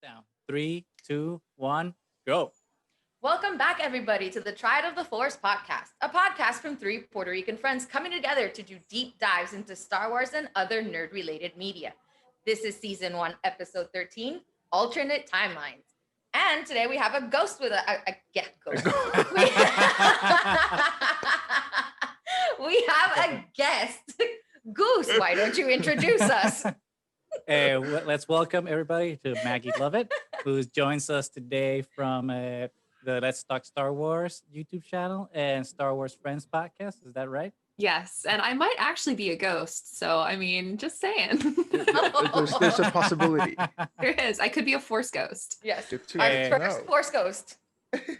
Down. 3, 2, 1, go. Welcome back, everybody, to the Triad of the Force podcast, a podcast from three Puerto Rican friends coming together to do deep dives into Star Wars and other nerd-related media. This is season 1, episode 13, Alternate Timelines. And today we have a ghost with ghost. We have a guest. Goose, why don't you introduce us? Let's welcome everybody to Maggie Lovitt, who joins us today from the Let's Talk Star Wars YouTube channel and Star Wars Friends podcast. Is that right? Yes, and I might actually be a ghost. So, I mean, just saying. There's a possibility. There is. I could be a Force ghost. Yes. Good to Our know. first Force ghost.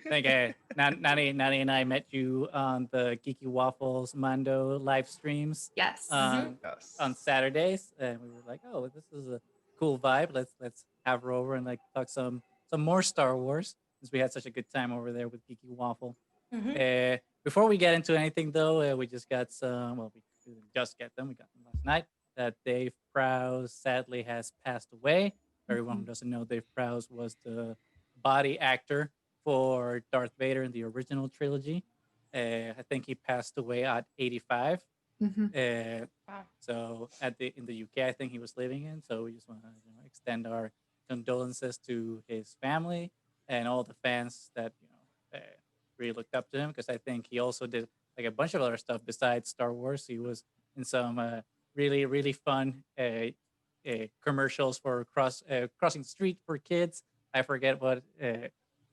Nani and I met you on the Geeky Waffles Mando live streams. Yes. Yes. On Saturdays, and we were like, "Oh, this is a cool vibe. Let's have her over and like talk some more Star Wars since we had such a good time over there with Geeky Waffle." Mhm. Before we get into anything, though, we just got some. Well, we didn't just get them. We got them last night. That Dave Prowse sadly has passed away. For everyone who doesn't know, Dave Prowse was the body actor for Darth Vader in the original trilogy. I think he passed away at 85. Mhm. Wow. So in the UK, I think he was living in. So we just want to extend our condolences to his family and all the fans that really looked up to him, because I think he also did like a bunch of other stuff besides Star Wars. He was in some really fun commercials for crossing the street for kids. I forget what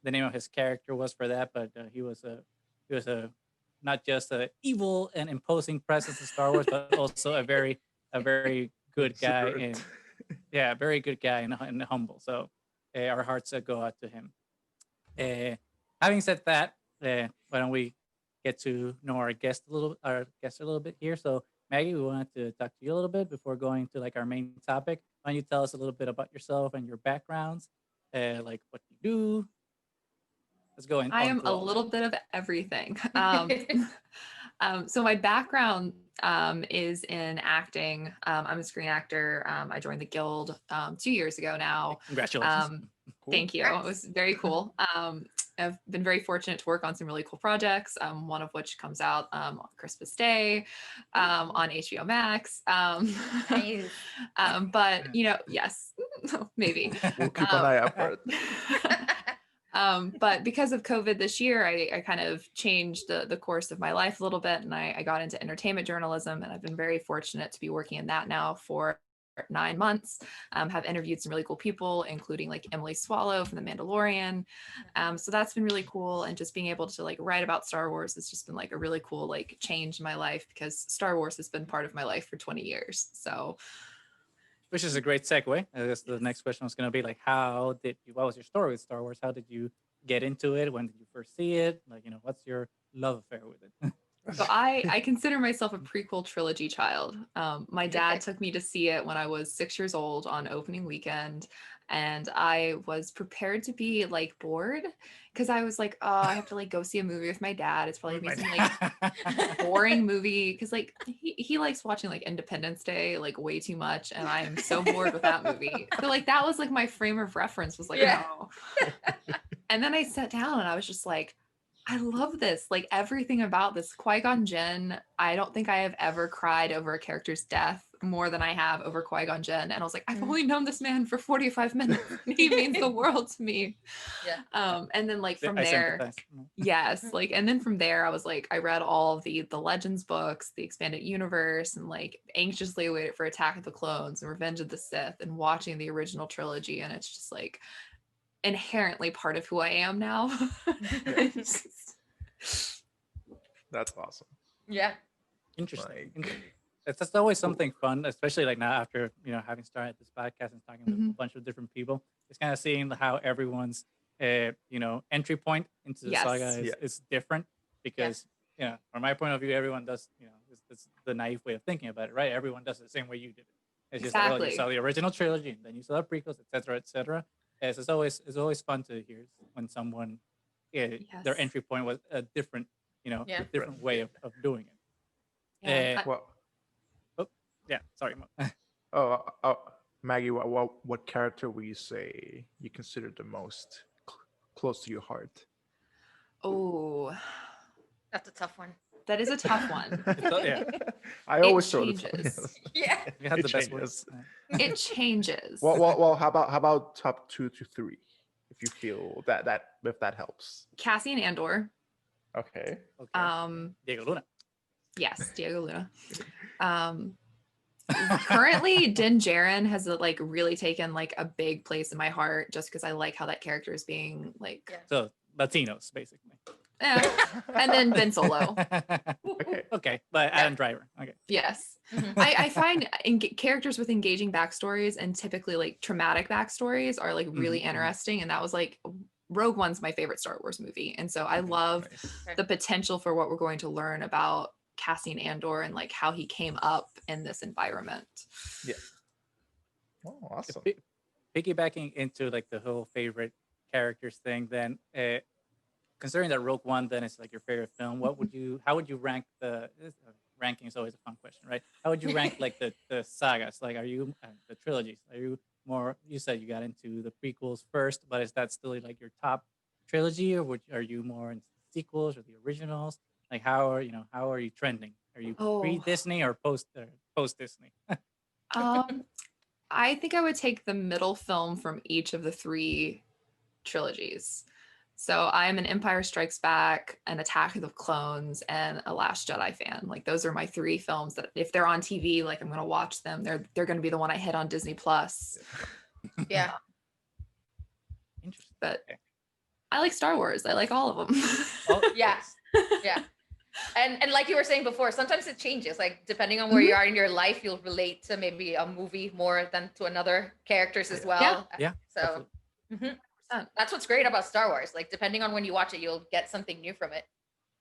the name of his character was for that, but he was a not just an evil and imposing presence in Star Wars, but also a very good guy and very good guy and humble. So our hearts go out to him. Having said that, why don't we get to know our guest a little bit here? So Maggie, we wanted to talk to you a little bit before going to like our main topic. Why don't you tell us a little bit about yourself and your backgrounds, like what you do? Let's go in. I am a little bit of everything. So my background is in acting. I'm a screen actor. I joined the Guild 2 years ago now. Congratulations. Cool. Thank you. It was very cool. I've been very fortunate to work on some really cool projects, one of which comes out on Christmas Day on HBO Max. Nice. But, yes, maybe. We'll keep an eye out for it. But because of COVID this year, I kind of changed the course of my life a little bit, and I got into entertainment journalism, and I've been very fortunate to be working in that now for 9 months. Have interviewed some really cool people, including like Emily Swallow from The Mandalorian. So that's been really cool, and just being able to like write about Star Wars has just been like a really cool like change in my life, because Star Wars has been part of my life for 20 years. So. Which is a great segue. I guess the next question was going to be like, what was your story with Star Wars? How did you get into it? When did you first see it? Like, what's your love affair with it? So I consider myself a prequel trilogy child. My dad took me to see it when I was 6 years old on opening weekend, and I was prepared to be like bored, because I was like, oh, I have to like go see a movie with my dad. It's probably gonna be some like boring movie, because like he likes watching like Independence Day like way too much, and I am so bored with that movie. So like that was like my frame of reference, was like, no. And then I sat down and I was just like, I love this. Like everything about this. Qui-Gon Jinn, I don't think I have ever cried over a character's death more than I have over Qui-Gon Jinn. And I was like, I've only known this man for 45 minutes. He means the world to me. Yeah. And then like from I there, sympathize. yes, like, and then from there, I was like, I read all of the Legends books, the expanded universe, and like anxiously waited for Attack of the Clones and Revenge of the Sith, and watching the original trilogy. And it's just like inherently part of who I am now. That's awesome. Yeah. Interesting. Like- That's always something fun, especially like now after having started this podcast and talking with a bunch of different people. It's kind of seeing how everyone's entry point into the Yes. saga is different, because from my point of view, everyone does it's the naive way of thinking about it, right? Everyone does it the same way you did it. It's just like, you saw the original trilogy, and then you saw the prequels, etc., etc. Yes, it's always fun to hear when someone their entry point was a different a different way of doing it. Yeah. Well, Sorry. Mo. oh, Maggie, what character would you say you consider the most close to your heart? Oh, That's a tough one. that is a tough one. Yeah, I It always throw the changes. Yeah. you had It the best changes. words. It changes. Well, how about top 2 to 3, if you feel that if that helps. Cassian Andor. Okay. Okay. Diego Luna. Yes, Diego Luna. Currently, Din Djarin has like really taken like a big place in my heart, just because I like how that character is being like, Yeah. So Latinos, basically. and then Ben Solo. Okay. Okay, but Adam Driver. Okay. Yes, Mhm. I find characters with engaging backstories and typically like traumatic backstories are like really Mhm. interesting, and that was like Rogue One's my favorite Star Wars movie, and so I love Nice. the potential for what we're going to learn about Cassian Andor and like how he came up in this environment. Oh, awesome. Piggybacking into like the whole favorite characters thing, then considering that Rogue One then is like your favorite film, how would you rank ranking is always a fun question, right? How would you rank like the sagas? Like, are you the trilogies? Are you more? You said you got into the prequels first, but is that still like your top trilogy, or are you more into the sequels or the originals? Like, how are you trending? Are you pre Oh, Disney or post Disney? I think I would take the middle film from each of the 3 trilogies. So I'm an Empire Strikes Back, an Attack of the Clones, and a Last Jedi fan. Like those are my 3 films that if they're on TV, like I'm gonna watch them. They're gonna be the one I hit on Disney Plus. Yeah. Interesting. But Okay. I like Star Wars. I like all of them. Oh, Yeah. Yeah. And like you were saying before, sometimes it changes. Like depending on where you are in your life, you'll relate to maybe a movie more than to another characters as well. Yeah. So absolutely. that's what's great about Star Wars. Like depending on when you watch it, you'll get something new from it.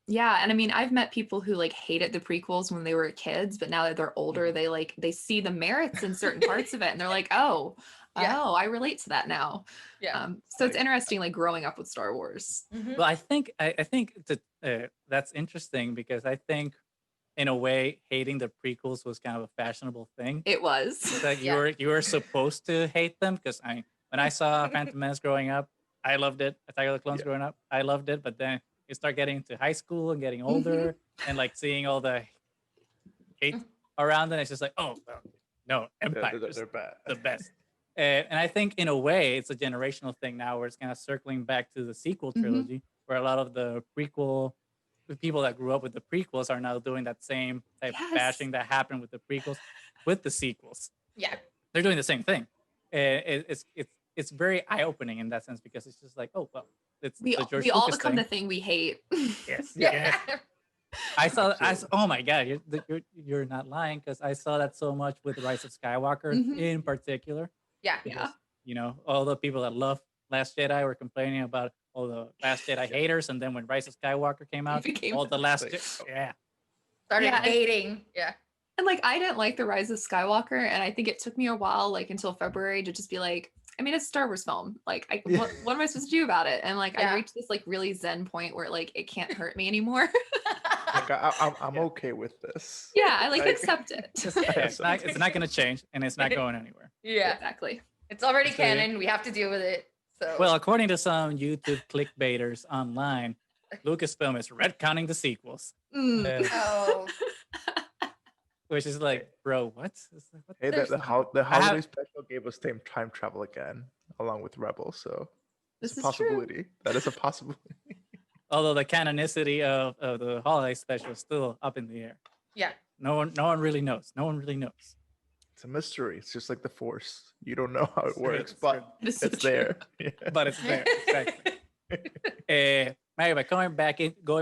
Yeah, and I mean, I've met people who like hated the prequels when they were kids, but now that they're older, they see the merits in certain parts of it, and they're like, oh, Yeah. I relate to that now. Yeah. So it's interesting, like growing up with Star Wars. Mhm. Well, I think that's interesting because I think, in a way, hating the prequels was kind of a fashionable thing. It was. That you were supposed to hate them because when I saw Phantom Menace growing up, I loved it. Attack of the Clones growing up, I loved it. But then you start getting into high school and getting older and like seeing all the hate around it. It's just like, oh well, no, Empire is They're bad. the best. And I think in a way it's a generational thing now where it's kind of circling back to the sequel trilogy where a lot of the people that grew up with the prequels are now doing that same type of bashing that happened with the prequels with the sequels. Yeah. They're doing the same thing. It's very eye-opening in that sense because it's just like, oh well, it's We the George all Lucas become thing. the thing we hate. Yes. Yeah. I saw. Oh my god, you're not lying because I saw that so much with Rise of Skywalker in particular. Yeah. Because, all the people that love Last Jedi were complaining about all the Last Jedi haters, and then when Rise of Skywalker came out, all the Last Started Yeah. hating. Yeah. And like I didn't like the Rise of Skywalker, and I think it took me a while, like until February, to just be like, I mean, it's a Star Wars film. Like, what am I supposed to do about it? And like, I reached this like really zen point where like it can't hurt me anymore. Like, I'm okay with this. Yeah, I like Like- accept it. it's not going to change, and it's not going anywhere. Yeah. Exactly. It's already So- canon. We have to deal with it. So Well, according to some YouTube clickbaiters online, Lucasfilm is retconning the sequels, Mm. oh, which is like, bro, what? It's like, what Hey, the- the holiday special gave us time travel again, along with Rebels. So This it's a is true. possibility. That is a possibility. Although the canonicity of the holiday special is still up in the air. yeah. No one really knows. No one really knows. It's a mystery. It's just like the Force. You don't know how it true, works, it's true. but This is it's true. there. Yeah. But it's there. Exactly. Maggie, but going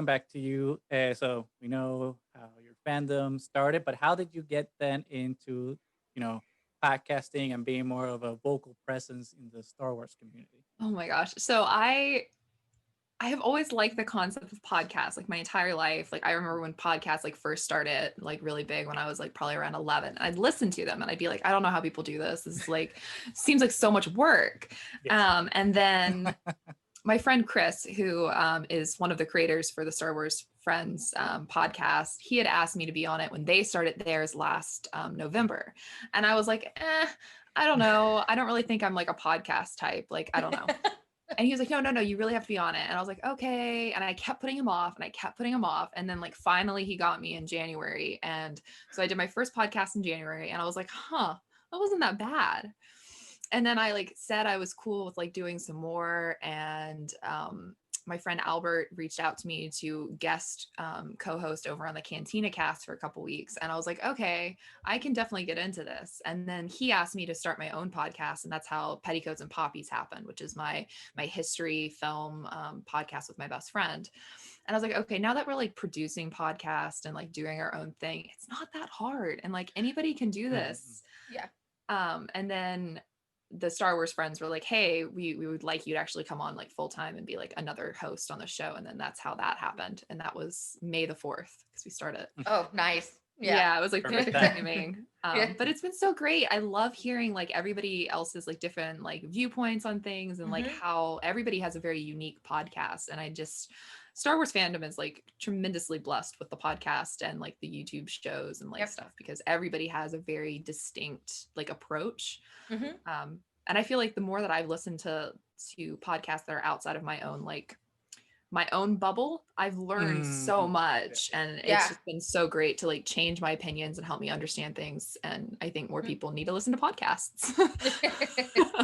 back to you, so we know how your fandom started, but how did you get then into, podcasting and being more of a vocal presence in the Star Wars community? Oh my gosh. So I have always liked the concept of podcasts like my entire life. Like I remember when podcasts like first started like really big when I was like probably around 11. I'd listen to them and I'd be like, I don't know how people do this. This is like seems like so much work. Yes. And then my friend Chris, who is one of the creators for the Star Wars Friends podcast, he had asked me to be on it when they started theirs last November. And I was like, I don't know. I don't really think I'm like a podcast type. Like, I don't know. And he was like, no, you really have to be on it. And I was like, okay. And I kept putting him off and I kept putting him off. And then like finally he got me in January. And so I did my first podcast in January and I was like, that wasn't that bad. And then I like said I was cool with like doing some more. And my friend Albert reached out to me to guest co-host over on the Cantina Cast for a couple weeks. And I was like, okay, I can definitely get into this. And then he asked me to start my own podcast. And that's how Petticoats and Poppies happened, which is my history film podcast with my best friend. And I was like, okay, now that we're like producing podcasts and like doing our own thing, it's not that hard. And like anybody can do this. Yeah. And then the Star Wars friends were like, hey, we would like you to actually come on like full time and be like another host on the show. And then that's how that happened. And that was May the 4th because we started. Oh, nice. Yeah, it was like Perfect perfect timing. Yeah. But it's been so great. I love hearing like everybody else's like different like viewpoints on things and like how everybody has a very unique podcast. And Star Wars fandom is like tremendously blessed with the podcast and like the YouTube shows and like stuff because everybody has a very distinct like approach. And I feel like the more that I've listened to podcasts that are outside of my own bubble, I've learned so much. And it's just been so great to like change my opinions and help me understand things. And I think more people need to listen to podcasts.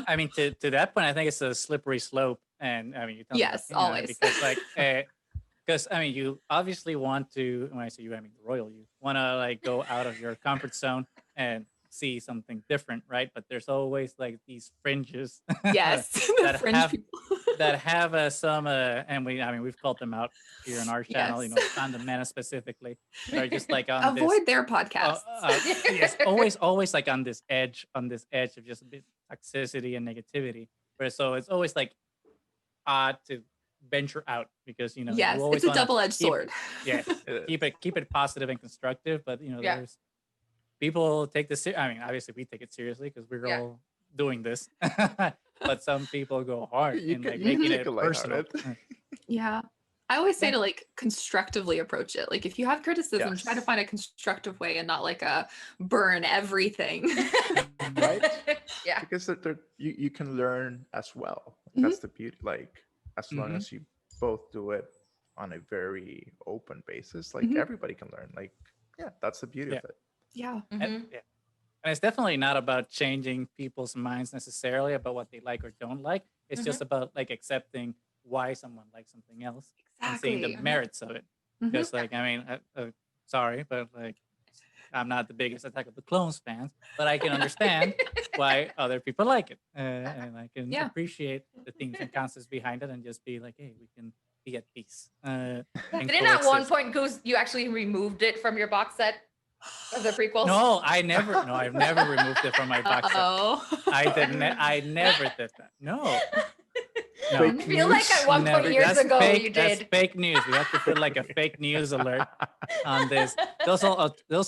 I mean, to that point, I think it's a slippery slope. And I mean, you tell me, always. because like, because I mean, you obviously want to, when I say you, I mean the royal you, want to like go out of your comfort zone and see something different, right? But there's always like these fringes. Yes, that fringe have people. that have some, and we've called them out here on our channel, Fandom Menace specifically. They're just like on avoid their podcast. Yes, always like on this edge of just a bit toxicity and negativity. So it's always like odd to venture out because you always it's a double-edged sword. Yes, keep it positive and constructive, but there's people take this. I mean, obviously we take it seriously because we're all doing this, but some people go hard in like making it personal. Yeah, I always say to like constructively approach it. Like if you have criticism, try to find a constructive way and not like a burn everything. Right? Yeah, because you can learn as well. That's the beauty. Like as long as you both do it on a very open basis, like everybody can learn. Like that's the beauty of it. Yeah. And it's definitely not about changing people's minds necessarily about what they like or don't like. It's just about like accepting why someone likes something else and seeing the merits of it. Because like, I mean, sorry, but like, I'm not the biggest Attack of the Clones fan, but I can understand why other people like it. And I can appreciate the themes and concepts behind it and just be like, hey, we can be at peace. Didn't at one point, Goose, you actually removed it from your box set of the prequels? No, I've never removed it from my box set. I never did that. No. I feel like at one point years ago you did. That's fake news. We have to put like a fake news alert on this. Those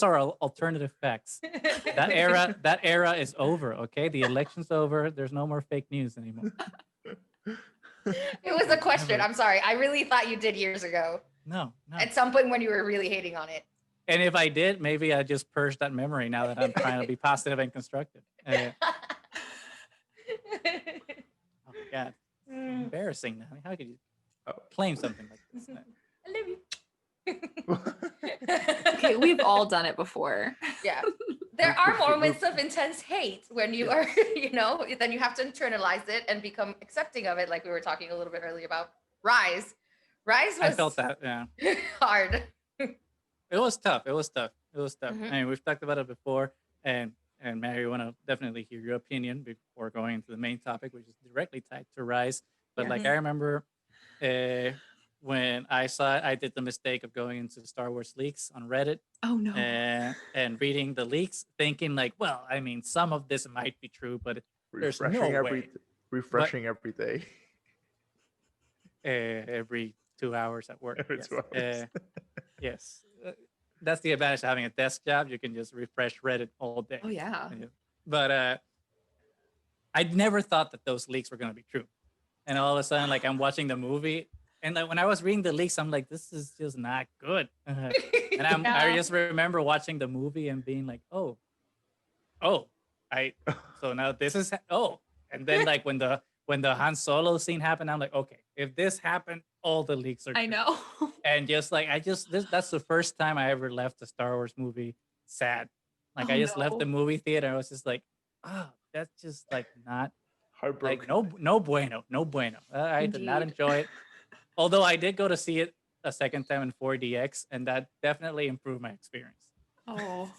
are alternative facts. That era is over. Okay, the election's over. There's no more fake news anymore. It was a question. I'm sorry. I really thought you did years ago. No. At some point when you were really hating on it. And if I did, maybe I just purged that memory now that I'm trying to be positive and constructive. Oh God. Embarrassing. How could you claim something like this? I love you. Okay, we've all done it before. Yeah. There are moments of intense hate when you are, then you have to internalize it and become accepting of it, like we were talking a little bit earlier about Rise. Rise was I felt that, hard. It was tough. I mean, we've talked about it before, and Maggie, I want to definitely hear your opinion before going into the main topic, which is directly tied to Rise. But like I remember when I saw it, I did the mistake of going into Star Wars leaks on Reddit. Oh no! And reading the leaks, thinking like, well, I mean, some of this might be true, but there's no way. Refreshing every day. Every 2 hours at work. Every 2 hours. Yes. That's the advantage of having a desk job. You can just refresh Reddit all day. Oh yeah. But I never thought that those leaks were going to be true. And all of a sudden, like I'm watching the movie, and like when I was reading the leaks, I'm like, this is just not good. And I just remember watching the movie and being like, oh, so now this is and then like when the Han Solo scene happened, I'm like, okay, if this happened, all the leaks are I true. know. And just like that's the first time I ever left a Star Wars movie sad. Like I just left the movie theater. I was just like, that's just like not Heartbroken. like no bueno. I did not enjoy it. Although I did go to see it a second time in 4DX, and that definitely improved my experience. Oh.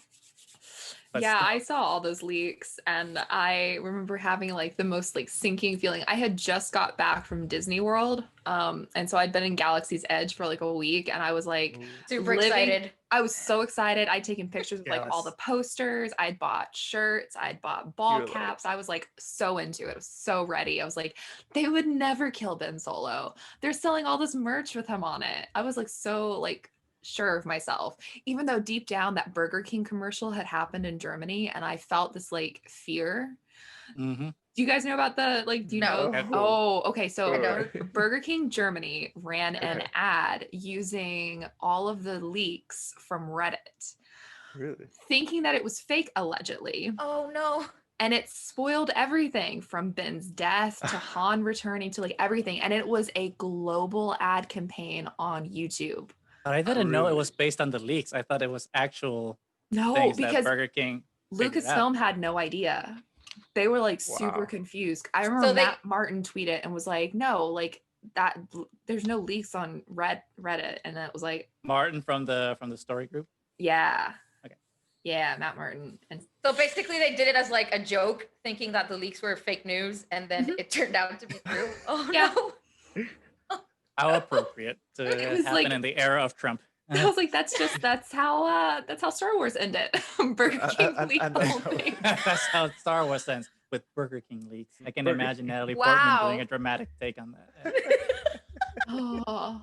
But Yeah, still. I saw all those leaks and I remember having like the most like sinking feeling. I had just got back from Disney World. And so I'd been in Galaxy's Edge for like a week and I was like Super excited. I was so excited. I'd taken pictures of like all Yes. the posters. I'd bought shirts. I'd bought ball caps. I was like so into it. I was so ready. I was like, they would never kill Ben Solo. They're selling all this merch with him on it. I was like so like sure of myself, even though deep down that Burger King commercial had happened in Germany and I felt this like fear. Mm-hmm. Do you guys know about the like, do you No. know? Oh, okay. So Alright. Burger King Germany ran an ad using all of the leaks from Reddit, Really? thinking that it was fake allegedly. Oh no. And it spoiled everything from Ben's death to Han returning to like everything. And it was a global ad campaign on YouTube. But I didn't know it Really? was based on the leaks. I thought it was actual No, things that because Burger King figured out. Lucasfilm had no idea. They were like super Wow. confused. I remember So they- Matt Martin tweeted and was like, no, like that there's no leaks on Reddit. And it was like, Martin from the story group. yeah. Okay. Yeah, Matt Martin. And So basically they did it as like a joke, thinking that the leaks were fake news, and then it turned out to be true. Oh Yeah. no. How appropriate to It was happen like- in the era of Trump. I was like, that's how Star Wars ended. Burger King and leaked the that's whole how- thing. That's how Star Wars ends, with Burger King leaks. I can Burger imagine King. Natalie Wow. Portman doing a dramatic take on that. Oh,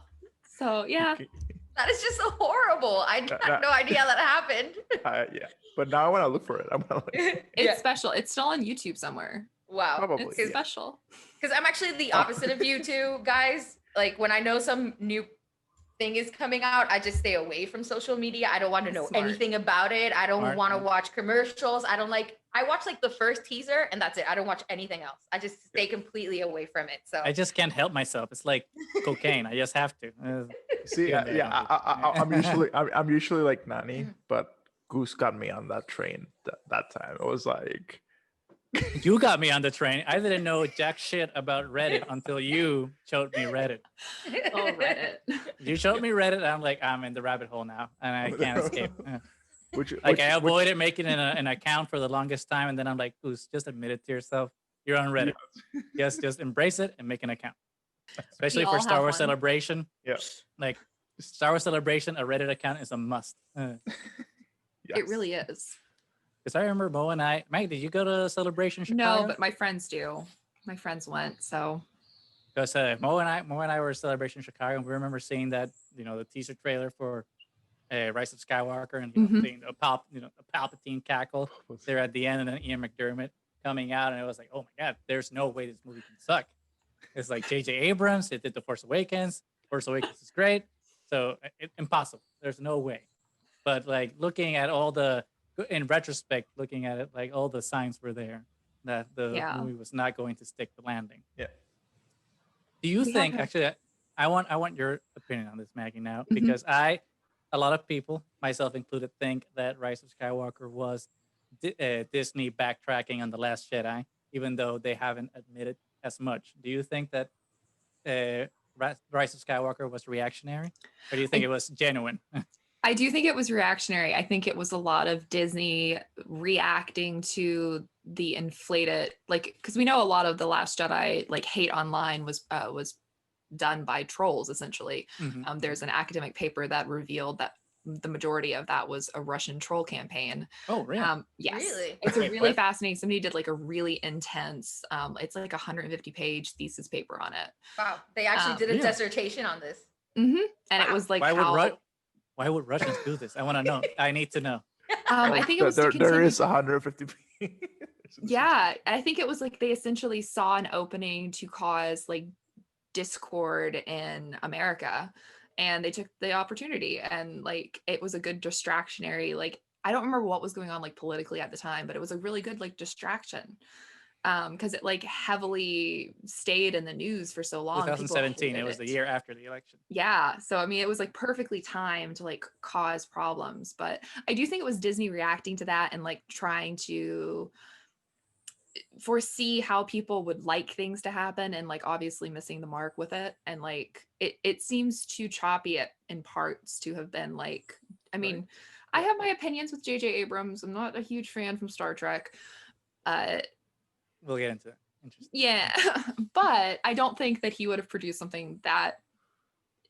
so yeah. That is just so horrible. I had no idea that happened. Yeah, but now I want to look for it. I'm gonna like, It's special. It's still on YouTube somewhere. Wow. Probably. It's Yeah. special. Because I'm actually the opposite of you two guys. Like when I know some new thing is coming out, I just stay away from social media. I don't want to know Smart. anything about it. I don't Smart, want to yeah. watch commercials. I watch like the first teaser and that's it. I don't watch anything else. I just stay completely away from it. So I just can't help myself. It's like cocaine. I just have to. see, Yeah, I'm usually like Nani, but Goose got me on that train that time. It was like, You got me on the train. I didn't know jack shit about Reddit until you showed me Reddit. Oh, Reddit. You showed me Reddit. And I'm like, I'm in the rabbit hole now, and I can't escape. which I avoided making an account for the longest time, and then I'm like, Goose, just admit it to yourself. You're on Reddit. Just embrace it and make an account. Especially We for all Star have Wars one. Celebration. Yeah. Like Star Wars Celebration, a Reddit account is a must. It Yes. really is. Because I remember Moe and I. Maggie, did you go to Celebration Chicago? No, but my friends do. My friends went. So Because Moe and I were at Celebration Chicago, and we remember seeing that, the teaser trailer for Rise of Skywalker, and seeing the Palpatine cackle there at the end, and then Ian McDermott coming out, and it was like, oh my god, there's no way this movie can suck. It's like J.J. Abrams, it did The Force Awakens. Force Awakens is great, so impossible. There's no way. But like looking at in retrospect, looking at it, like all the signs were there that the movie was not going to stick the landing. Yeah. Do you We think have- actually? I want your opinion on this, Maggie, now, because a lot of people, myself included, think that Rise of Skywalker was Disney backtracking on The Last Jedi, even though they haven't admitted as much. Do you think that Rise of Skywalker was reactionary, or do you think it was genuine? I do think it was reactionary. I think it was a lot of Disney reacting to the inflated, like, because we know a lot of the Last Jedi, like, hate online was done by trolls, essentially. Mhm. There's an academic paper that revealed that the majority of that was a Russian troll campaign. Oh, really? Yes. Really? It's a Wait, really what? fascinating. Somebody did like a really intense, it's like a 150-page thesis paper on it. wow, they actually did a Yeah. dissertation on this. And it Wow. was like why how why would Russians do this? I want to know. I need to know. I think it was to there continue. is 150. Yeah, I think it was like they essentially saw an opening to cause like discord in America, and they took the opportunity, and like it was a good distractionary like I don't remember what was going on like politically at the time, but it was a really good like distraction. Because it like heavily stayed in the news for so long. People 2017. It hated was the year after the election. Yeah. So I mean, it was like perfectly timed to like cause problems. But I do think it was Disney reacting to that and like trying to foresee how people would like things to happen and like obviously missing the mark with it. And like it seems too choppy in parts to have been like, I mean, Right. I have my opinions with J.J. Abrams. I'm not a huge fan from Star Trek. We'll get into that. Interesting. Yeah, but I don't think that he would have produced something that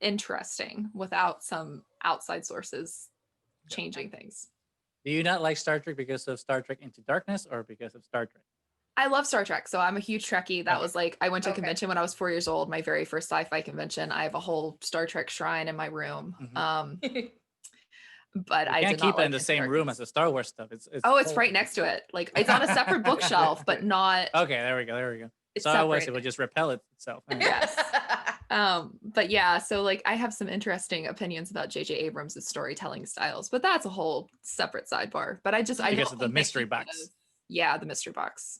interesting without some outside sources changing things. Do you not like Star Trek because of Star Trek Into Darkness or because of Star Trek? I love Star Trek, so I'm a huge Trekkie. That Okay. was like, I went to a Okay. convention when I was 4 years old, my very first sci-fi convention. I have a whole Star Trek shrine in my room. Mhm. But You I can't did keep not it like in the Into same room Darkness. as the Star Wars stuff. It's It's right next to it. Like it's on a separate bookshelf, but not. Okay, there we go. It's So otherwise it separated. would just repel itself. Yes. But yeah, so like I have some interesting opinions about J.J. Abrams' storytelling styles, but that's a whole separate sidebar. But I Because don't of the think that mystery he box. would've- Yeah, the mystery box.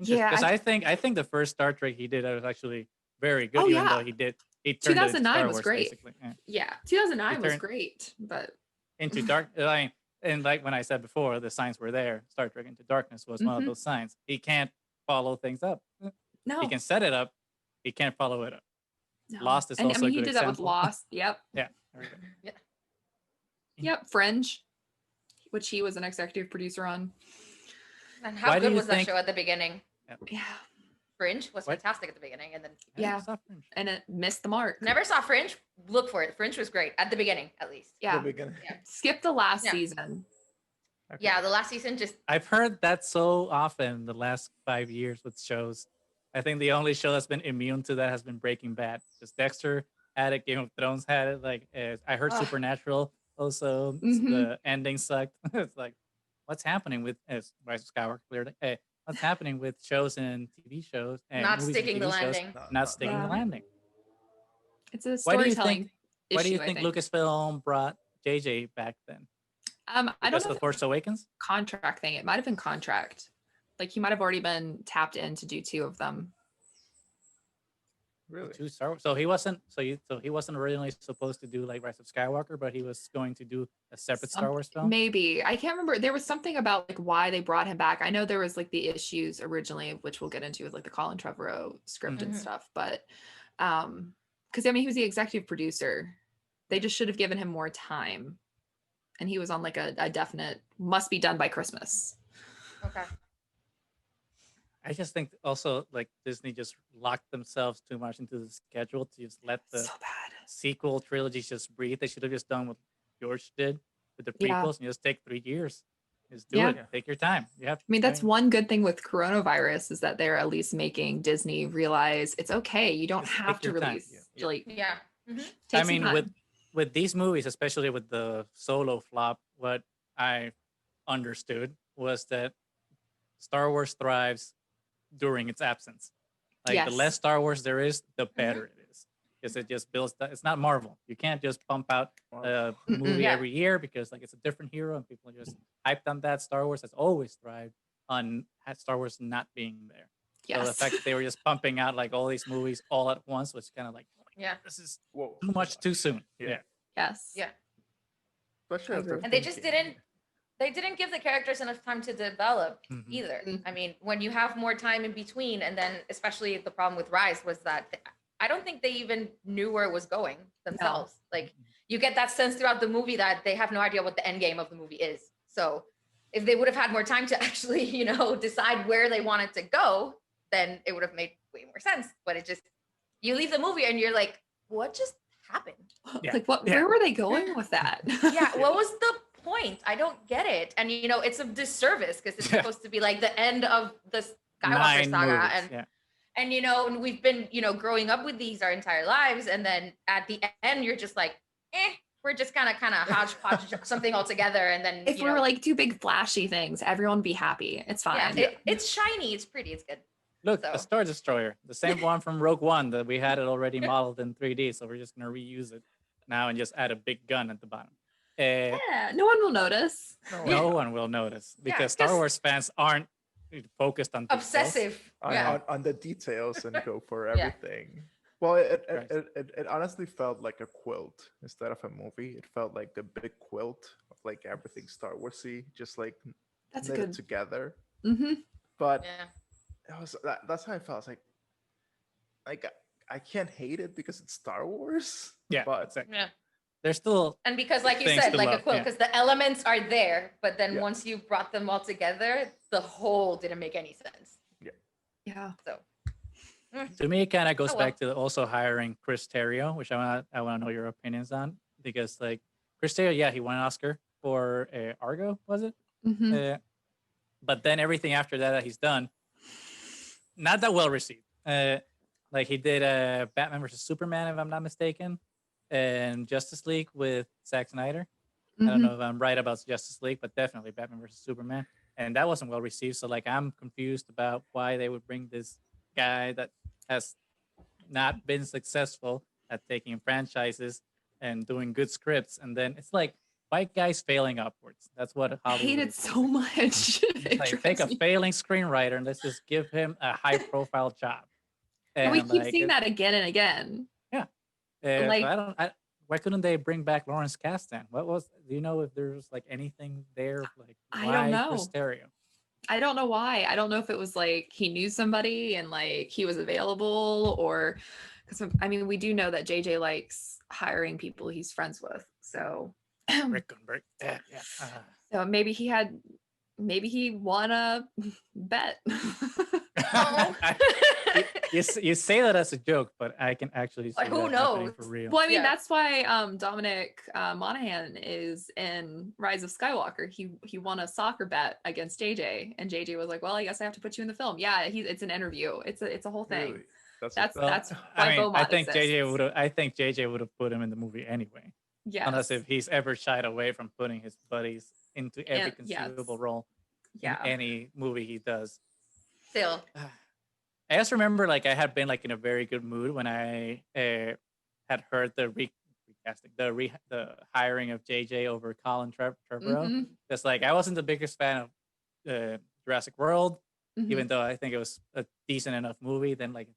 Yeah, Yeah, because I think the first Star Trek he did was actually very good, Oh, even yeah. though he turned it into 2009 Star was Wars great. basically. Yeah. Yeah, 2009 was turned- great, but Into dark, and like when I said before, the signs were there. Star Trek Into Darkness was one of Mhm. those signs. He can't follow things up. no. He can set it up. He can't follow it up. no. Lost is and also I mean, a he good did that with example. Lost. Yep. Yeah. There we go. Yep. Fringe, which he was an executive producer on. And Why how do good you was that think- show at the beginning? Yeah. Fringe was What? fantastic at the beginning, and then Yeah. Stop Fringe. And it missed the mark. never saw Fringe. Look for it. Fringe was great at the beginning, at least. Yeah. The beginning. Skip the last Yeah. season. Okay. Yeah, the last season just I've heard that so often the last 5 years with shows. I think the only show that's been immune to that has been Breaking Bad. Just Dexter had it, Game of Thrones had it. Like I heard Ugh. Supernatural also. Mhm. The ending sucked. It's like, what's happening with Rise of Skywalker? Clearly, hey, what's happening with shows and TV shows and not movies and sticking the TV shows landing. not sticking the Yeah. landing? It's a Why do you storytelling think? issue. Why do you I think Lucasfilm brought JJ back then? I don't Because know of if Force Awakens. contract thing. It might have been contract. Like he might have already been tapped in to do 2 of them. Really? Two Star Wars. So he wasn't. So he wasn't originally supposed to do like Rise of Skywalker, but he was going to do a separate Star Wars film. Maybe. I can't remember. There was something about like why they brought him back. I know there was like the issues originally, which we'll get into with like the Colin Trevorrow script and Mhm. stuff. But because I mean he was the executive producer. They just should have given him more time. And he was on like a definite must be done by Christmas. Okay. I just think also like Disney just locked themselves too much into the schedule to just let the So bad. sequel trilogies just breathe. They should have just done what George did with the Yeah. prequels and just take 3 years. Just do Yeah. it. Take your time. You have. I mean, that's one good thing with coronavirus is that they're at least making Disney realize it's okay. You don't Just have take to your time. release. Yeah. Like, Yeah. Mhm. take I some mean, time. with these movies, especially with the Solo flop, what I understood was that Star Wars thrives during its absence. Like the Yes. less Star Wars there is, the better it is. Because it just builds that. It's not Marvel. You can't just pump out a movie Yeah. every year because like it's a different hero and people are just hyped on that. Star Wars has always thrived on Star Wars not being there. So the Yes. fact that they were just pumping out like all these movies all at once was kind of like, Yeah. this is Whoa. too much too soon. Yeah. Yeah. Yes. Yeah. Especially I after agree. And they just thinking. they didn't give the characters enough time to develop Mhm. either. Mm. I mean, when you have more time in between, and then especially the problem with Rise was that I don't think they even knew where it was going themselves. Like you get that sense throughout the movie that they have no idea what the end game of the movie is. So if they would have had more time to actually, decide where they wanted to go, then it would have made way more sense. But it just you leave the movie and you're like, what just happened? Yeah. Like, what? Yeah. Where were they going with that? Yeah, what was the point? I don't get it. And it's a disservice because it's Yeah. supposed to be like the end of the Skywalker 9 saga, movies. and Yeah. and we've been growing up with these our entire lives, and then at the end you're just like, we're just kind of hodgepodge something all together, and then If we were like 2 big flashy things, everyone would be happy. It's fine. it's shiny, it's pretty, it's good. Look, So- a Star Destroyer, the same one from Rogue One that we had it already modeled in 3D. So we're just gonna reuse it now and just add a big gun at the bottom. Yeah, no one will notice. No one will notice Yeah, because Star 'cause- Wars fans aren't focused on details. Obsessive. Yeah. on the details and go for Yeah. everything. Well, it, Right. it, it, it honestly felt like a quilt instead of a movie. It felt like the big quilt of like everything Star Warsy, just like That's a knitted good. together. Mm-hmm. But Yeah. it was that's how I felt. It's like I can't hate it because it's Star Wars. Yeah, but exactly. Yeah. There's still And because, like you things said, to like a love, quilt, yeah. because the elements are there, but then Yeah. once you brought them all together, the whole didn't make any sense. Yeah. So to me, it kind of goes Oh, well. back to also hiring Chris Terrio, which I want to know your opinions on, because like Chris Terrio, yeah, he won an Oscar for Argo, was it? Mm-hmm. But then everything after that he's done, not that well received. Like he did Batman versus Superman, if I'm not mistaken, and Justice League with Zack Snyder. I don't know if I'm right about Justice League, but definitely Batman versus Superman, and that wasn't well received. So like I'm confused about why they would bring this guy that has not been successful at taking franchises and doing good scripts, and then it's like white guys failing upwards. That's what I Hollywood hate it is so much. It like take drives a me- failing screenwriter and let's just give him a high profile job. And we And keep like seeing that again and again. so like- why couldn't they bring back Lawrence Kasdan? Do you know if there's like anything there? Like I why don't know. Chris Terrio? I don't know why. I don't know if it was like he knew somebody and like he was available, or because I mean we do know that JJ likes hiring people he's friends with. So Rick Gunberg. Yeah. so maybe he won a bet. Oh. You say that as a joke, but I can actually see Like, who that happening knows? for real. Well, I mean, Yeah. that's why Dominic Monaghan is in Rise of Skywalker. He won a soccer bet against JJ, and JJ was like, "Well, I guess I have to put you in the film." Yeah, it's an interview. It's a whole thing. Really, That's Well, that's I why mean, Beaumont I think JJ would have put him in the movie anyway. Yes. Unless if he's ever shied away from putting his buddies into every Yes. conceivable role Yeah. in any movie he does. Still. I just remember like I had been like in a very good mood when I had heard the recasting, the hiring of JJ over Colin Trevorrow. Mhm. Because like I wasn't the biggest fan of Jurassic World, Mhm. even though I think it was a decent enough movie. Then like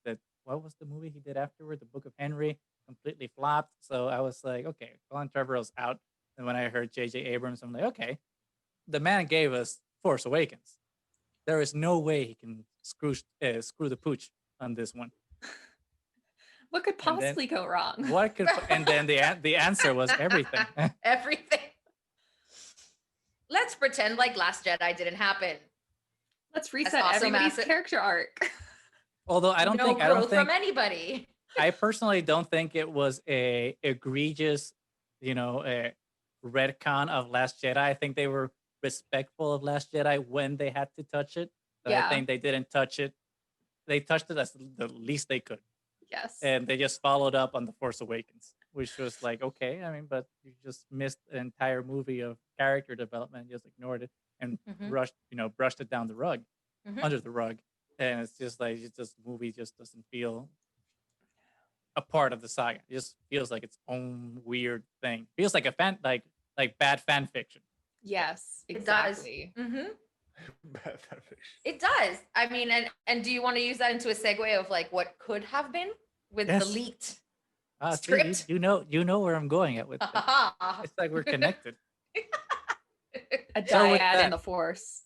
what was the movie he did afterward? The Book of Henry completely flopped. So I was like, okay, Colin Trevorrow's out. And when I heard J.J. Abrams, I'm like, okay, the man gave us Force Awakens. There is no way he can screw the pooch on this one. What could And then- possibly go wrong? What could? And then the answer was everything. Everything. Let's pretend like Last Jedi didn't happen. Let's reset awesome everybody's asset. character arc. Although I don't no think growth from anybody. I personally don't think it was a egregious, a retcon of Last Jedi. I think they were respectful of Last Jedi when they had to touch it. But Yeah. I think they didn't touch it. They touched it as the least they could. Yes. And they just followed up on The Force Awakens, which was like, okay, I mean, but you just missed an entire movie of character development and just ignored it and Mhm. brushed it down the rug, Mhm. under the rug. And it's just like, the movie just doesn't feel a part of the saga. It just feels like its own weird thing. Feels like a like bad fan fiction. Yes. It does. Exactly. Mhm. Bad fan fiction. It does. I mean, and do you want to use that into a segue of like what could have been with Yes. the leaked? See, Script. you know where I'm going at with this. It's like we're connected. A So with dyad in that- the Force.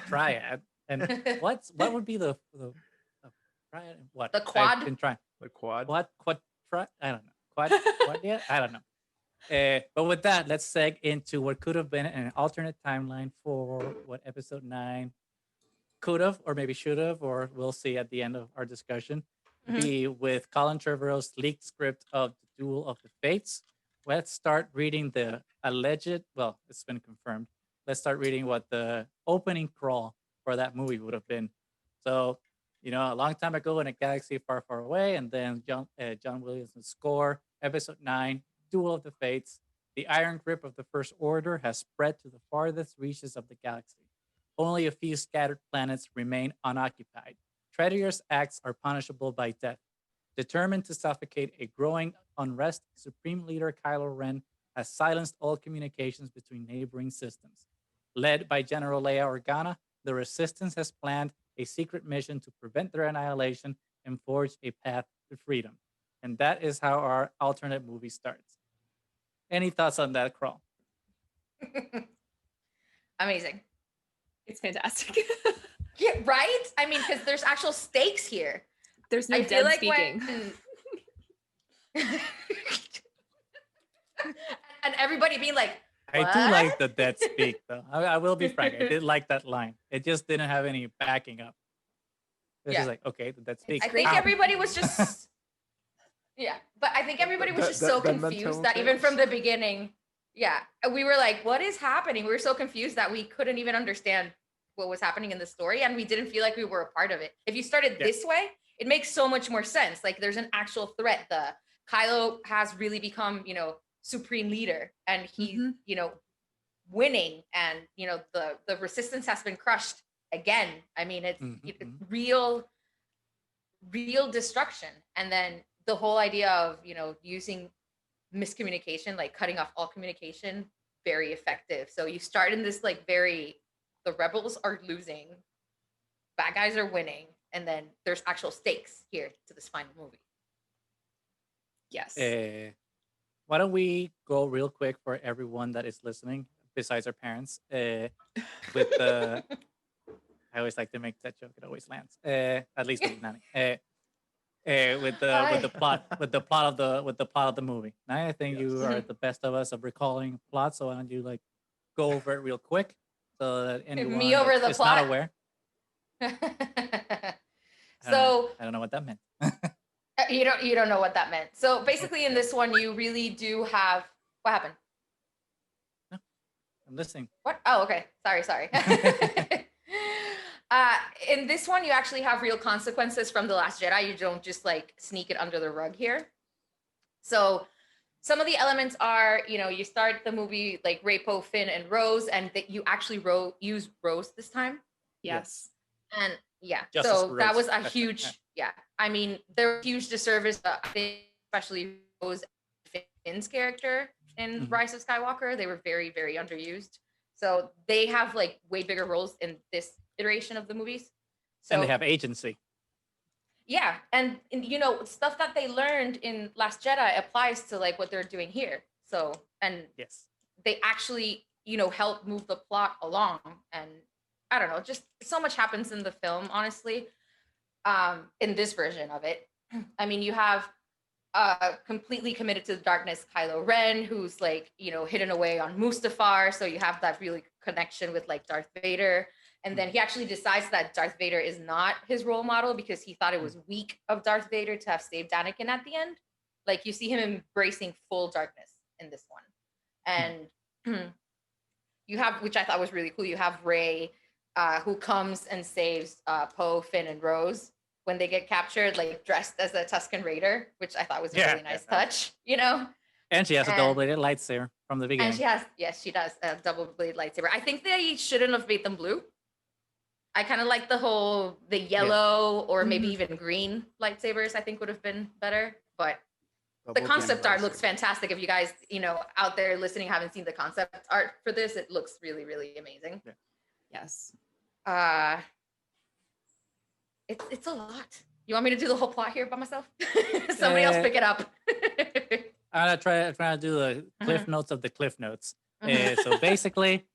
Triad. And what would be the triad? What The quad? I've been trying. The quad. Quad I don't know. Quad yeah, I don't know. But with that, let's seg into what could have been an alternate timeline for what episode 9 could have, or maybe should have, or we'll see at the end of our discussion, Mhm. be with Colin Trevorrow's leaked script of the Duel of the Fates. Let's start reading the alleged, well, it's been confirmed. Let's start reading what the opening crawl for that movie would have been. So, a long time ago in a galaxy far, far away, and then John Williams' score, episode 9, Duel of the Fates. The iron grip of the First Order has spread to the farthest reaches of the galaxy. Only a few scattered planets remain unoccupied. Traitorous acts are punishable by death. Determined to suffocate a growing unrest, Supreme Leader Kylo Ren has silenced all communications between neighboring systems. Led by General Leia Organa, the Resistance has planned a secret mission to prevent their annihilation and forge a path to freedom. And that is how our alternate movie starts. Any thoughts on that, Crawl? Amazing. It's fantastic. Yeah, right? I mean, because there's actual stakes here. There's no I feel dead like speaking. and everybody being like, I do like "What?" the dead speak, though. I will be frank. I did like that line. It just didn't have any backing up. It's Yeah. just like, okay, the dead speak. I think Ow. everybody was just, yeah, but I think everybody was just so The confused mental that even from chaos. the beginning, yeah, we were like, what is happening? We were so confused that we couldn't even understand what was happening in the story, and we didn't feel like we were a part of it. If you started this way, it makes so much more sense. Like there's an actual threat. The Kylo has really become, supreme leader, and he's, winning, and the resistance has been crushed again. I mean, it's real destruction. And then the whole idea of using miscommunication, like cutting off all communication, very effective. So you start in this like the rebels are losing, bad guys are winning, and then there's actual stakes here to this final movie. Yes. Why don't we go real quick for everyone that is listening, besides our parents, with the. I always like to make that joke. It always lands. At least with Nani. With the plot of the movie. Nani, I think you are the best of us of recalling plot. So why don't you like go over it real quick so that anyone Me over the is plot? not aware. So I don't know what that meant. you don't know what that meant. So basically, in this one, you really do have what happened. I'm listening. What? Oh, okay. Sorry. In this one, you actually have real consequences from The Last Jedi. You don't just like sneak it under the rug here. So some of the elements are, you start the movie like Rey, Poe, Finn, and Rose, and that you actually use Rose this time. Yes. And yeah, Justice so for that Rose. was a huge, yeah. I mean, there was a huge disservice, I think, especially Rose and Finn's character in Rise of Skywalker. They were very, very underused. So they have like way bigger roles in this iteration of the movies. So, And they have agency. yeah, and stuff that they learned in Last Jedi applies to like what they're doing here. So, and Yes. they actually, help move the plot along. And I don't know, just so much happens in the film, honestly, in this version of it. I mean, you have completely committed to the darkness Kylo Ren, who's like, hidden away on Mustafar. So you have that really connection with like Darth Vader. And then he actually decides that Darth Vader is not his role model because he thought it was weak of Darth Vader to have saved Anakin at the end. Like you see him embracing full darkness in this one. And you have, which I thought was really cool, you have Rey, who comes and saves Poe, Finn, and Rose when they get captured, like dressed as a Tusken Raider, which I thought was a really nice touch, And she has a double-bladed lightsaber from the beginning. And she does a double-bladed lightsaber. I think they shouldn't have made them blue. I kind of like the yellow or maybe even green lightsabers. I think would have been better, but the concept art looks fantastic. If you guys, out there listening haven't seen the concept art for this, it looks really, really amazing. Yeah. Yes. It's a lot. You want me to do the whole plot here by myself? Somebody else pick it up. I'm gonna try to do the cliff notes of the cliff notes. So basically,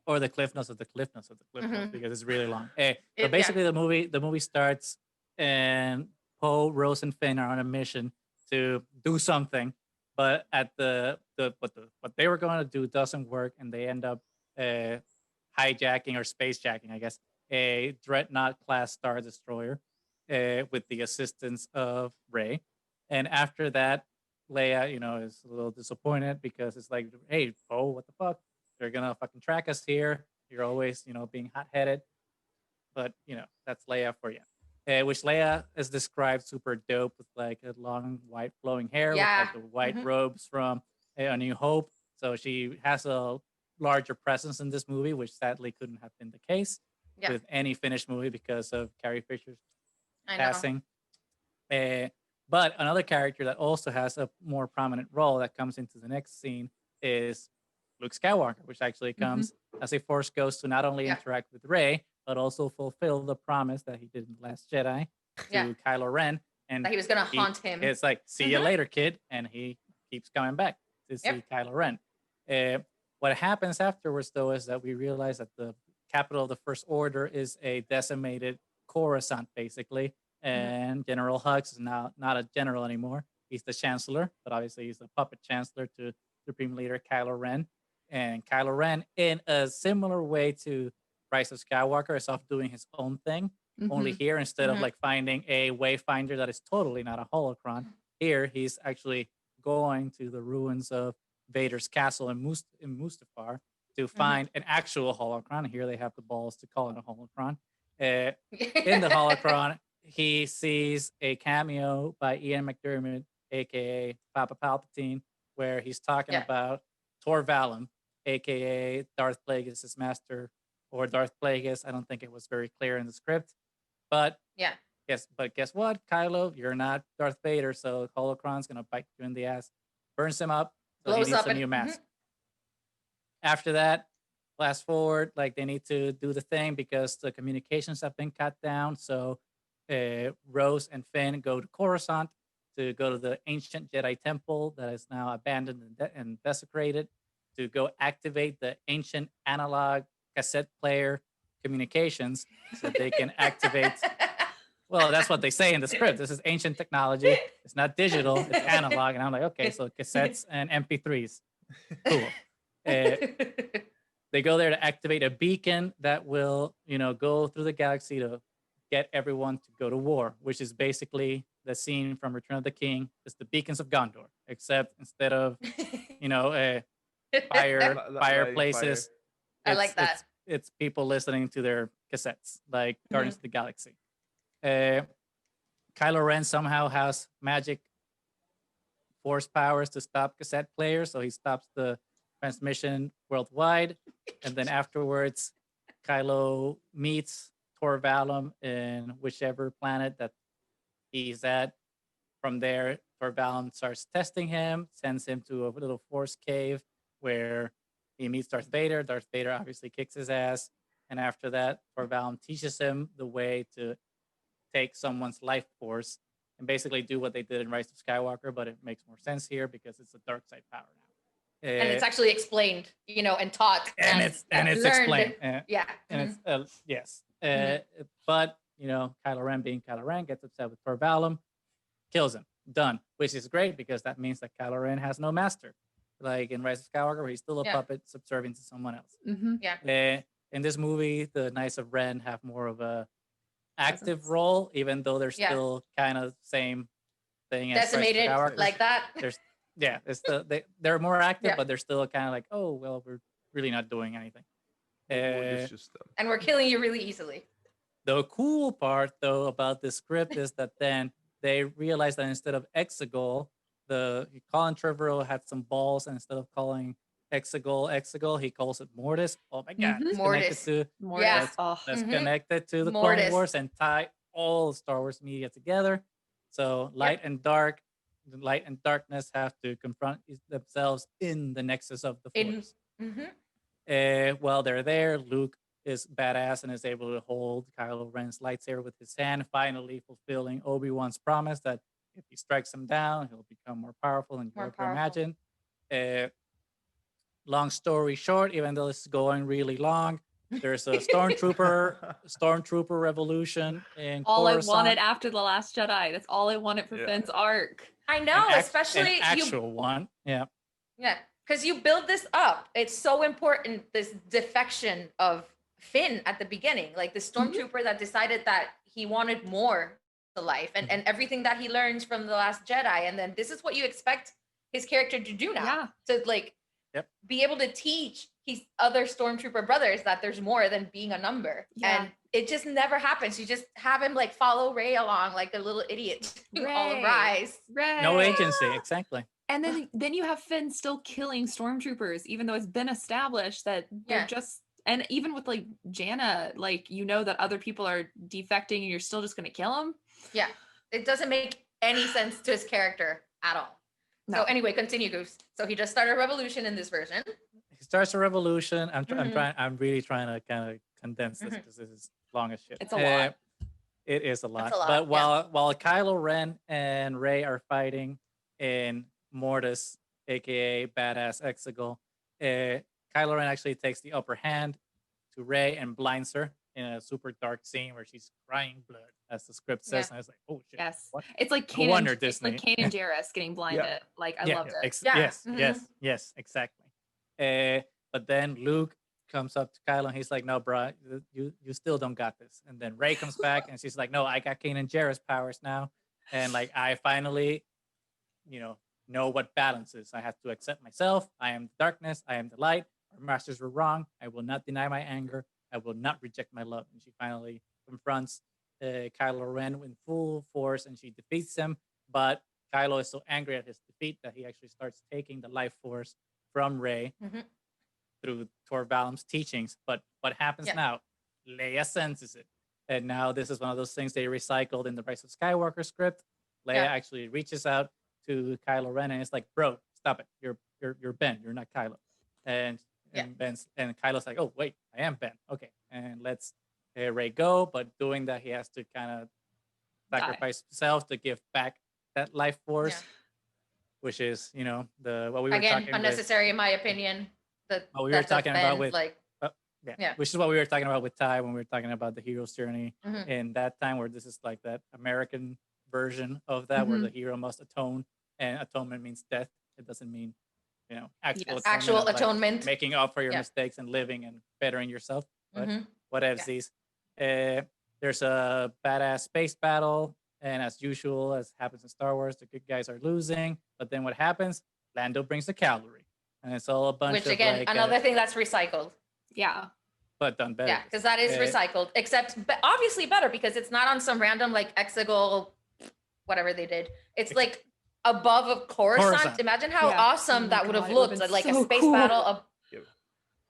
or the cliff notes of the cliff notes of the cliff notes because it's really long. So basically, the movie starts, and Poe, Rose, and Finn are on a mission to do something, but at what they were going to do doesn't work, and they end up hijacking or spacejacking, I guess, a Dreadnought class Star Destroyer with the assistance of Rey. And after that, Leia, is a little disappointed because it's like, hey, Poe, what the fuck? They're gonna fucking track us here. You're always, being hot-headed. But that's Leia for you. Which Leia is described super dope with like a long white flowing hair with like the white robes from A New Hope. So she has a larger presence in this movie, which sadly couldn't have been the case with any finished movie because of Carrie Fisher's passing. But another character that also has a more prominent role that comes into the next scene is Luke Skywalker, which actually comes as a Force ghost to not only interact with Rey, but also fulfill the promise that he did in Last Jedi to Kylo Ren. And that he was going to haunt him. It's like, see you later, kid. And he keeps coming back to see Kylo Ren. What happens afterwards, though, is that we realize that the capital of the First Order is a decimated Coruscant, basically. And General Hux is now not a general anymore. He's the Chancellor, but obviously he's the puppet Chancellor to Supreme Leader Kylo Ren. And Kylo Ren, in a similar way to Rise of Skywalker, is off doing his own thing. Only here, instead of like finding a wayfinder that is totally not a holocron, here he's actually going to the ruins of Vader's castle in Mustafar to find an actual holocron. Here they have the balls to call it a holocron. In the holocron, he sees a cameo by Ian McDiarmid, aka Papa Palpatine, where he's talking about Tor Valum, aka Darth Plagueis' master, or Darth Plagueis. I don't think it was very clear in the script, but guess what, Kylo, you're not Darth Vader, so holocron's gonna bite you in the ass, burns him up, so he needs a new mask. After that, fast forward, like they need to do the thing because the communications have been cut down. So Rose and Finn go to Coruscant to go to the ancient Jedi temple that is now abandoned and desecrated, to go activate the ancient analog cassette player communications so they can activate. Well, that's what they say in the script. This is ancient technology. It's not digital, it's analog. And I'm like, okay, so cassettes and MP3s. Cool. They go there to activate a beacon that will, go through the galaxy to get everyone to go to war, which is basically the scene from Return of the King. It's the beacons of Gondor, except instead of, fireplaces. I like that. It's people listening to their cassettes, like Guardians of the Galaxy. Kylo Ren somehow has magic force powers to stop cassette players, so he stops the transmission worldwide. And then afterwards, Kylo meets Tor Valum in whichever planet that he's at. From there, Tor Valum starts testing him, sends him to a little force cave where he meets Darth Vader. Darth Vader obviously kicks his ass. And after that, Tor Valum teaches him the way to take someone's life force and basically do what they did in Rise of Skywalker, but it makes more sense here because it's a dark side power now. And it's actually explained, and taught. And it's explained. And it's yes. But Kylo Ren being Kylo Ren gets upset with Tor Valum, kills him. Done. Which is great because that means that Kylo Ren has no master. Like in Rise of Skywalker, where he's still a puppet subservient to someone else. In this movie, the Knights of Ren have more of a active role, even though they're still kind of same thing as decimated like that. They're more active, but they're still kind of like, oh well, we're really not doing anything. And we're killing you really easily. The cool part, though, about this script is that then they realized that instead of Exegol, Colin Trevorrow had some balls, and instead of calling Exegol, he calls it Mortis. Oh my God, Mortis. That's connected to the Clone Wars and tie all Star Wars media together. So light and darkness have to confront themselves in the nexus of the Force. While they're there, Luke is badass and is able to hold Kylo Ren's lightsaber with his hand, finally fulfilling Obi-Wan's promise that if he strikes him down, he'll become more powerful than you ever imagine. Long story short, even though this is going really long, there's a stormtrooper revolution in all Coruscant. I wanted after The Last Jedi. That's all I wanted for Finn's arc. I know, especially an actual one. Yeah. Yeah, because you build this up. It's so important, this defection of Finn at the beginning, like the stormtrooper that decided that he wanted more to life and everything that he learns from The Last Jedi. And then this is what you expect his character to do now. To be able to teach his other stormtrooper brothers that there's more than being a number. And it just never happens. You just have him like follow Rey along like a little idiot. All Rise. No agency, exactly. And then you have Finn still killing stormtroopers, even though it's been established that they're just, and even with like Janna, like that other people are defecting and you're still just gonna kill them. Yeah. It doesn't make any sense to his character at all. No. So anyway, continue, Goose. So he just started a revolution in this version. He starts a revolution. I'm Mhm. I'm really trying to kind of condense this Mhm. because this is long as shit. It's a lot. It is a lot. a lot, But yeah. while Kylo Ren and Rey are fighting in Mortis, aka Badass Exegol, Kylo Ren actually takes the upper hand to Rey and blinds her in a super dark scene where she's crying blood, as the script says. Yeah. And I was like, oh shit. Yes. What? It's like No wonder It's like Disney. Kanan Jarrus getting blinded. Like I loved it. Yeah. Yes, Mhm. yes, exactly. But then Luke comes up to Kylo and he's like, no, bro, you still don't got this. And then Rey comes back and she's like, no, I got Kanan Jarrus powers now. And like, I finally, know what balance is. I have to accept myself. I am the darkness. I am the light. Our masters were wrong. I will not deny my anger. I will not reject my love. And she finally confronts Kylo Ren with full force and she defeats him. But Kylo is so angry at his defeat that he actually starts taking the life force from Rey Mhm. through Tor Valum's teachings. But what happens Yeah. now? Leia senses it. And now this is one of those things they recycled in the Rise of Skywalker script. Leia Yeah. actually reaches out to Kylo Ren and it's like, bro, stop it. You're Ben. You're not Kylo. And Yeah. and Kylo's like, oh wait, I am Ben. Okay, and let's Rey go. But doing that, he has to kind of sacrifice himself to give back that life force, Yeah. which is the what we were Again, talking unnecessary in my opinion. what we were Death of talking about Ben, with like Yeah. which is what we were talking about with Ty when we were talking about the hero's journey Mhm. in that time, where this is like that American version of that, where the hero must atone, and atonement means death. It doesn't mean actual Yes. Actual of, like, atonement. making up for your Yeah. mistakes and living and bettering yourself. But Mhm. whatevs these. There's a badass space battle, and as usual, as happens in Star Wars, the good guys are losing. But then what happens? Lando brings the cavalry, and it's all a bunch Which of again, like, another thing that's recycled. Yeah. but done better. Yeah, because that is Uh, recycled, except obviously better because it's not on some random like Exegol, whatever they did. It's like above of Coruscant. Coruscant. Imagine how Yeah. awesome Oh my that would have God, it would've looked, been like a so space cool. battle of. Yep.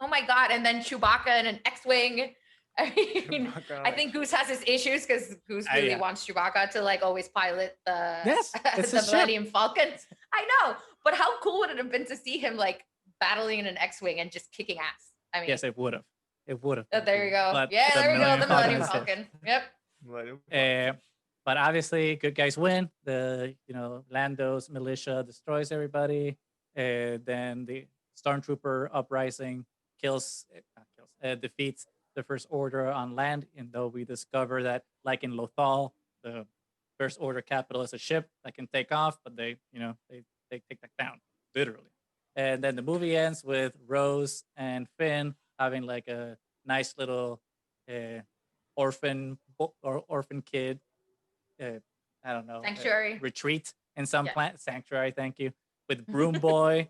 Oh my God! And then Chewbacca and an X-wing. I mean, Chewbacca, I think Goose has his issues because Goose really yeah. wants Chewbacca to like always pilot the Yes, it's the his ship. Millennium Falcon. I know, but how cool would it have been to see him like battling in an X-wing and just kicking ass? I mean, Yes, it would have. It would have. there you go. Yeah, there we go. The Millennium Falcon. Yep. But obviously, good guys win. The Lando's militia destroys everybody. Then the stormtrooper uprising defeats the First Order on land. And though we discover that, like in Lothal, the First Order capital is a ship that can take off, but they take that down literally. And then the movie ends with Rose and Finn having like a nice little orphan kid. I don't know. Sanctuary. Retreat in some Yeah. plant sanctuary. Thank you. With Broom Boy.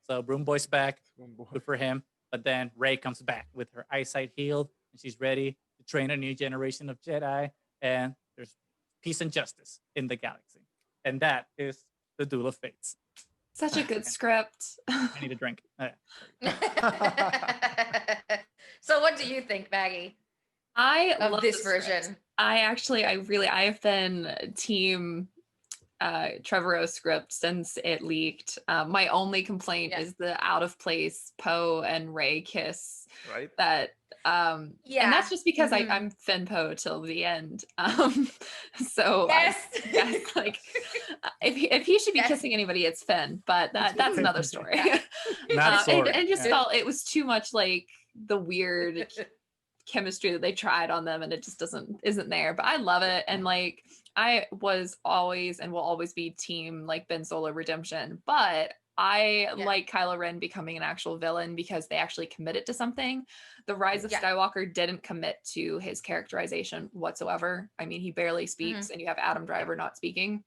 So Broom Boy's back. Boy. Good for him. But then Rey comes back with her eyesight healed, and she's ready to train a new generation of Jedi. And there's peace and justice in the galaxy. And that is the Duel of Fates. Such a good script. I need a drink. So what do you think, Maggie, I of love this the script. version? I have been team Trevorrow script since it leaked. My only complaint is the out of place Poe and Rey kiss. Right. That and that's just because Mhm. I'm Finn Poe till the end. So Yes. like if he should be Yes. kissing anybody, it's Finn. But that's another story. Not sword. And just Yeah. felt it was too much like the weird chemistry that they tried on them, and it just isn't there. But I love it, and like I was always and will always be team like Ben Solo redemption, but I like Kylo Ren becoming an actual villain because they actually committed to something. The Rise of Skywalker didn't commit to his characterization whatsoever. I mean, he barely speaks, and you have Adam Driver not speaking,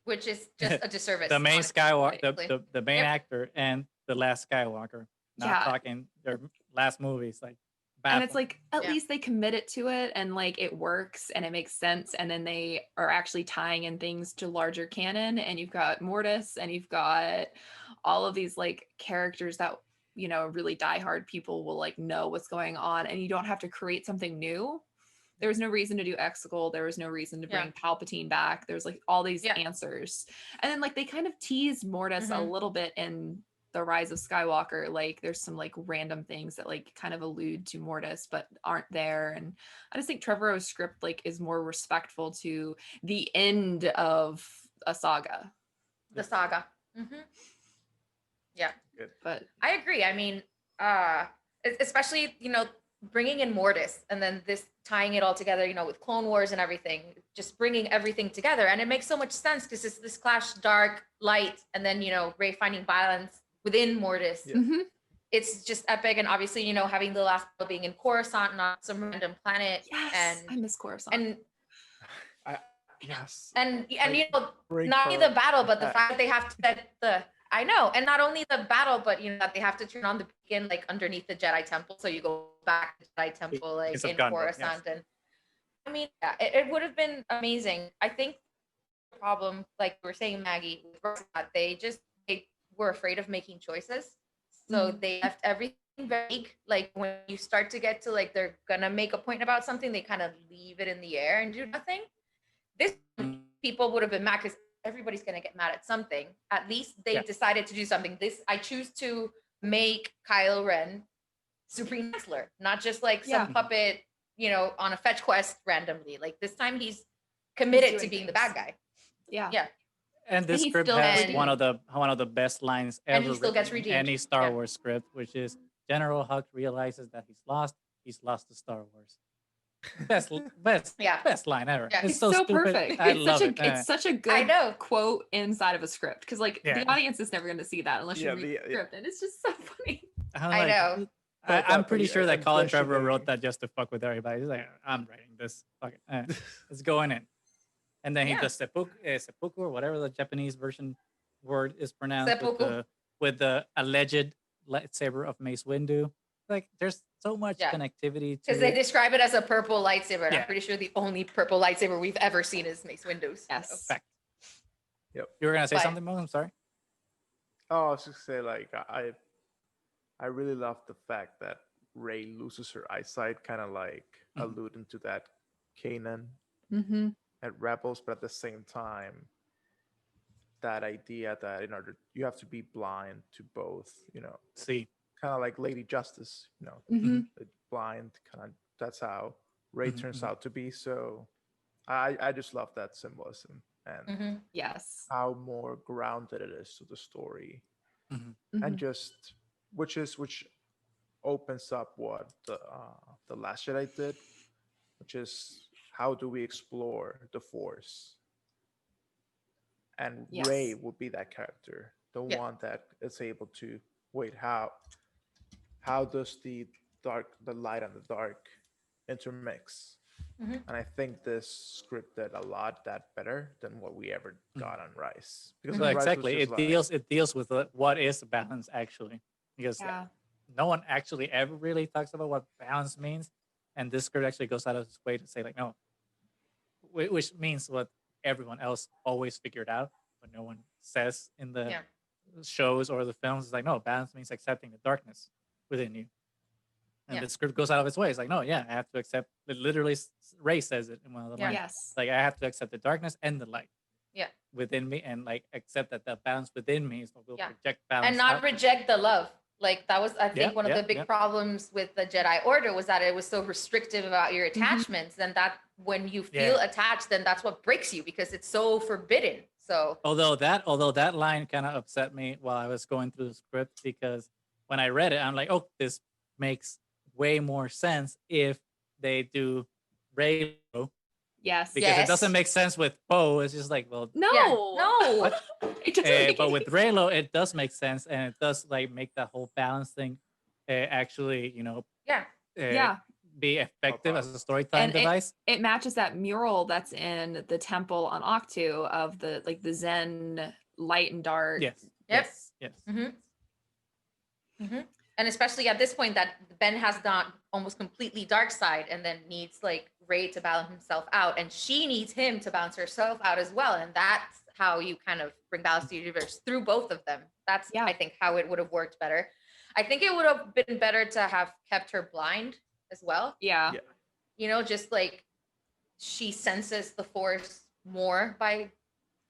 which is just a disservice. The main honestly. Skywalker, the main actor, and the last Skywalker. Not talking their last movies, like. And it's like at least they committed to it, and like it works and it makes sense, and then they are actually tying in things to larger canon, and you've got Mortis and you've got all of these like characters that really diehard people will like know what's going on, and you don't have to create something new. There was no reason to do Exegol. There was no reason to bring Palpatine back. There's like all these answers. And then like they kind of teased Mortis a little bit in the Rise of Skywalker. Like there's some like random things that like kind of allude to Mortis but aren't there. And I just think Trevorrow's script like is more respectful to the end of a saga. The saga. Yeah. Good. But I agree. I mean, especially, you know, bringing in Mortis and then this tying it all together, you know, with Clone Wars and everything, just bringing everything together. And it makes so much sense because it's this clash, dark, light, and then, you know, Rey finding balance within Mortis. Yeah. It's just epic. And obviously, you know, having the last battle being in Coruscant, not some random planet. yes, And I miss Coruscant. and Yes. and you know, Break not only her the battle, but the back. fact that they have to set the I know, and not only the battle, but you know that they have to turn on the beacon like underneath the Jedi Temple, so you go back to the Jedi Temple like Piece of in Gundam, Coruscant, yes. and I mean, yeah, it would have been amazing. I think the problem, like you were saying, Maggie, was that they were afraid of making choices, so they left everything vague. Like when you start to get to like they're gonna make a point about something, they kind of leave it in the air and do nothing. This people would have been mad because everybody's going to get mad at something. At least they decided to do something. I choose to make Kylo Ren Supreme Chancellor, not just like some puppet, you know, on a fetch quest randomly. Like this time he's committed to being the bad guy. Yeah. And this he script still has redeemed. one of the best lines And ever he still gets written in redeemed. any Star Yeah. Wars script, which is General Hux realizes that he's lost to Star Wars. Best line ever. Yeah. It's so stupid. perfect. I It's love such it. it's such a I good know. quote inside of a script because like Yeah. the audience is never going to see that unless you Yeah, read the script, and it's just so funny. I know. I'm pretty sure that Colin Trevorrow questioning- wrote that just to fuck with everybody. He's like, I'm writing this. Fuck it. It's going in. And then he does seppuku or whatever the Japanese version word is pronounced with the alleged lightsaber of Mace Windu. Like, there's so much connectivity to Because they it. describe it as a purple lightsaber. And Yeah. I'm pretty sure the only purple lightsaber we've ever seen is Mace Windu's. Yes. Fact. Yep. You were gonna say But- something, Mo? I'm sorry. Oh, I was just say like I really love the fact that Rey loses her eyesight, kind of like alluding to that Kanan at Rebels, but at the same time, that idea that in order you have to be blind to both, you know, See. kind of like Lady Justice, you know, the blind kind of. That's how Rey turns out to be. So, I just love that symbolism and Yes. how more grounded it is to the story, and just which opens up what the Last Jedi did, which is how do we explore the Force, and Yes. Rey will be that character, the one that is able to wait. How does the light and the dark intermix? And I think this script did a lot that better than what we ever got on Rise. Because Well, on Rise was exactly. just It deals with what is balance actually, because no one actually ever really talks about what balance means, and this script actually goes out of its way to say like no, which means what everyone else always figured out, but no one says in the shows or the films. It's like no, balance means accepting the darkness within you. And the script goes out of its way. It's like, no, I have to accept. Literally, Rey says it in one of the lines. Yes. Like, I have to accept the darkness and the light. Yeah. Within me, and like accept that the balance within me is what will project balance. And not out. reject the love. Like that was, I think, one of the big yeah. problems with the Jedi Order was that it was so restrictive about your attachments, and that when you feel attached, then that's what breaks you because it's so forbidden. So although that line kind of upset me while I was going through the script, because when I read it, I'm like, oh, this makes way more sense if they do Reylo. Yes. Because it doesn't make sense with Poe. It's just like, well, no. It doesn't make but any with Reylo, it does make sense, and it does like make that whole balance thing actually, you know, be effective as a storytelling device. It matches that mural that's in the temple on Octu of the like the Zen light and dark. Yes. Yep. Yes. And especially at this point that Ben has not almost completely dark side and then needs like Rey to balance himself out, and she needs him to balance herself out as well. And that's how you kind of bring balance to the universe through both of them. That's I think how it would have worked better. I think it would have been better to have kept her blind as well. Yeah. You know, just like she senses the Force more by,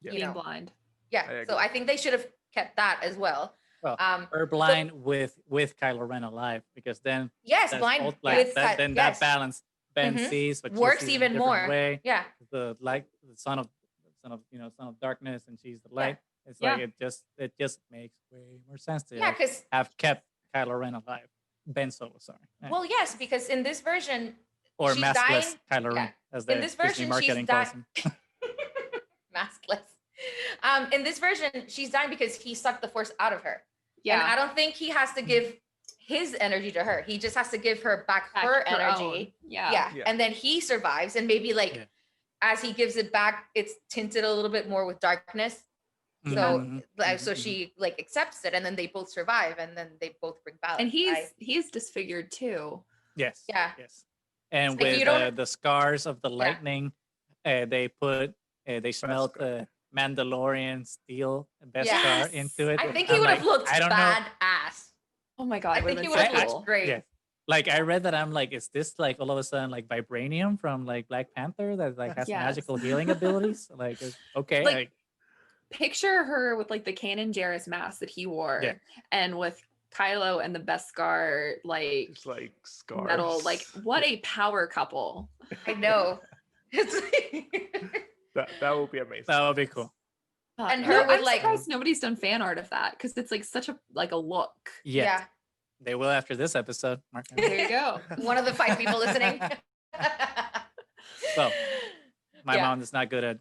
Being blind. Yeah. So I think they should have kept that as well. Well, her blind with Kylo Ren alive, because then blind with then that balance. Ben sees, but works sees even more. Way. Yeah. The light, the son of darkness, and she's the light. It's like it just makes way more sense to have kept Kylo Ren alive. Ben Solo, sorry. Well, yes, because in this version, or she's maskless dying. Kylo Ren, as the in this version, marketing calls him. Maskless. In this version, she's dying because he sucked the Force out of her. Yeah. And I don't think he has to give his energy to her. He just has to give her back her energy. Yeah. And then he survives. And maybe as he gives it back, it's tinted a little bit more with darkness. So so she accepts it, and then they both survive, and then they both bring balance. And he's disfigured too. Yes. Yeah. Yes. And with the scars of the lightning, they smelt the Mandalorian steel Beskar into it. I think he would have looked badass. Oh my god! I think he would have looked great. Yeah. Like I read that, I'm like, is this like all of a sudden like vibranium from like Black Panther that like has magical healing abilities? Like okay. Picture her with like the Kanan Jarrus mask that he wore, and with Kylo and the Beskar just like scars. metal. Like what a power couple! I know. that would be amazing. That would be cool. And her with I'm surprised nobody's done fan art of that, because it's like such a look. Yeah. They will after this episode. Mark. There you go. One of the 5 people listening. Well, my mom is not good at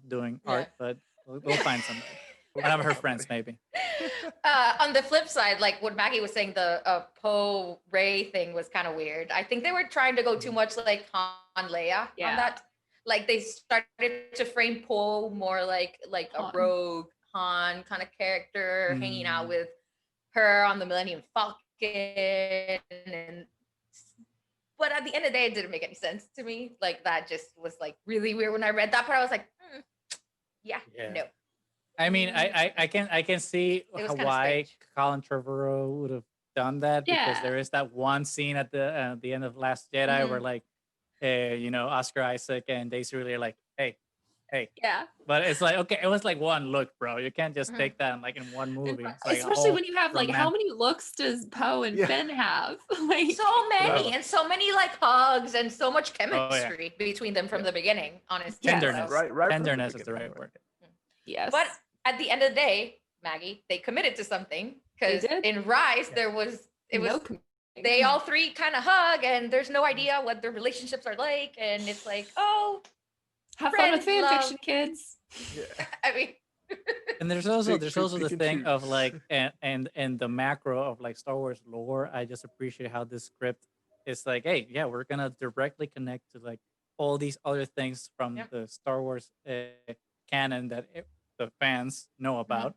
doing art, but we'll find somebody. One of her friends, maybe. On the flip side, like what Maggie was saying, the Poe Rey thing was kind of weird. I think they were trying to go too much like Han Leia on that. Like they started to frame Poe more like a rogue Han kind of character, hanging out with her on the Millennium Falcon. But at the end of the day, it didn't make any sense to me. Like that just was like really weird. When I read that part, I was like, no. I mean, I can see why Colin Trevorrow would have done that, because there is that one scene at the end of Last Jedi where like Oscar Isaac and Daisy Ridley are like, hey. But it's like, okay, it was like one look, bro. You can't just take that in one movie. It's especially when you have like how many looks does Poe and Finn have? Like so many, and so many like hugs and so much chemistry between them from the beginning. Honestly, tenderness, right. Tenderness is the right word. Yes, but at the end of the day, Maggie, they committed to something, because in Rise they all 3 kind of hug, and there's no idea what their relationships are like, and it's like, have fun with fan fiction, kids. I mean, and there's also the thing of like and the macro of like Star Wars lore. I just appreciate how this script is like, hey, we're gonna directly connect to like all these other things from the Star Wars canon that the fans know about,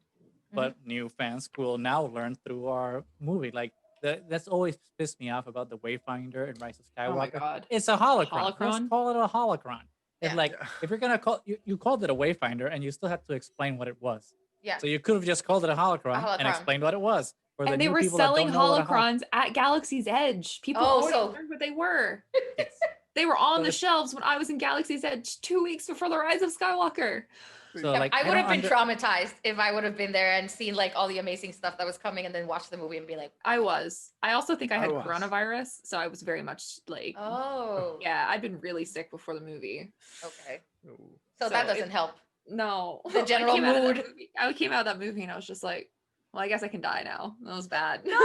but new fans will now learn through our movie. Like that's always pissed me off about the Wayfinder and Rise of Skywalker. Oh my god, it's a holocron. Let's call it a holocron. If if you're gonna call you called it a Wayfinder, and you still have to explain what it was. Yeah. So you could have just called it a holocron and explained what it was. And they were selling holocrons at Galaxy's Edge. People already learned what they were. They were on the shelves when I was in Galaxy's Edge 2 weeks before the Rise of Skywalker. So like I would have been traumatized if I would have been there and seen like all the amazing stuff that was coming, and then watched the movie and be like, I also think I had coronavirus, so I was very much like, I'd been really sick before the movie. Okay. So that doesn't help. No. The general mood. I came out of that movie and I was just like, well, I guess I can die now. That was bad. No.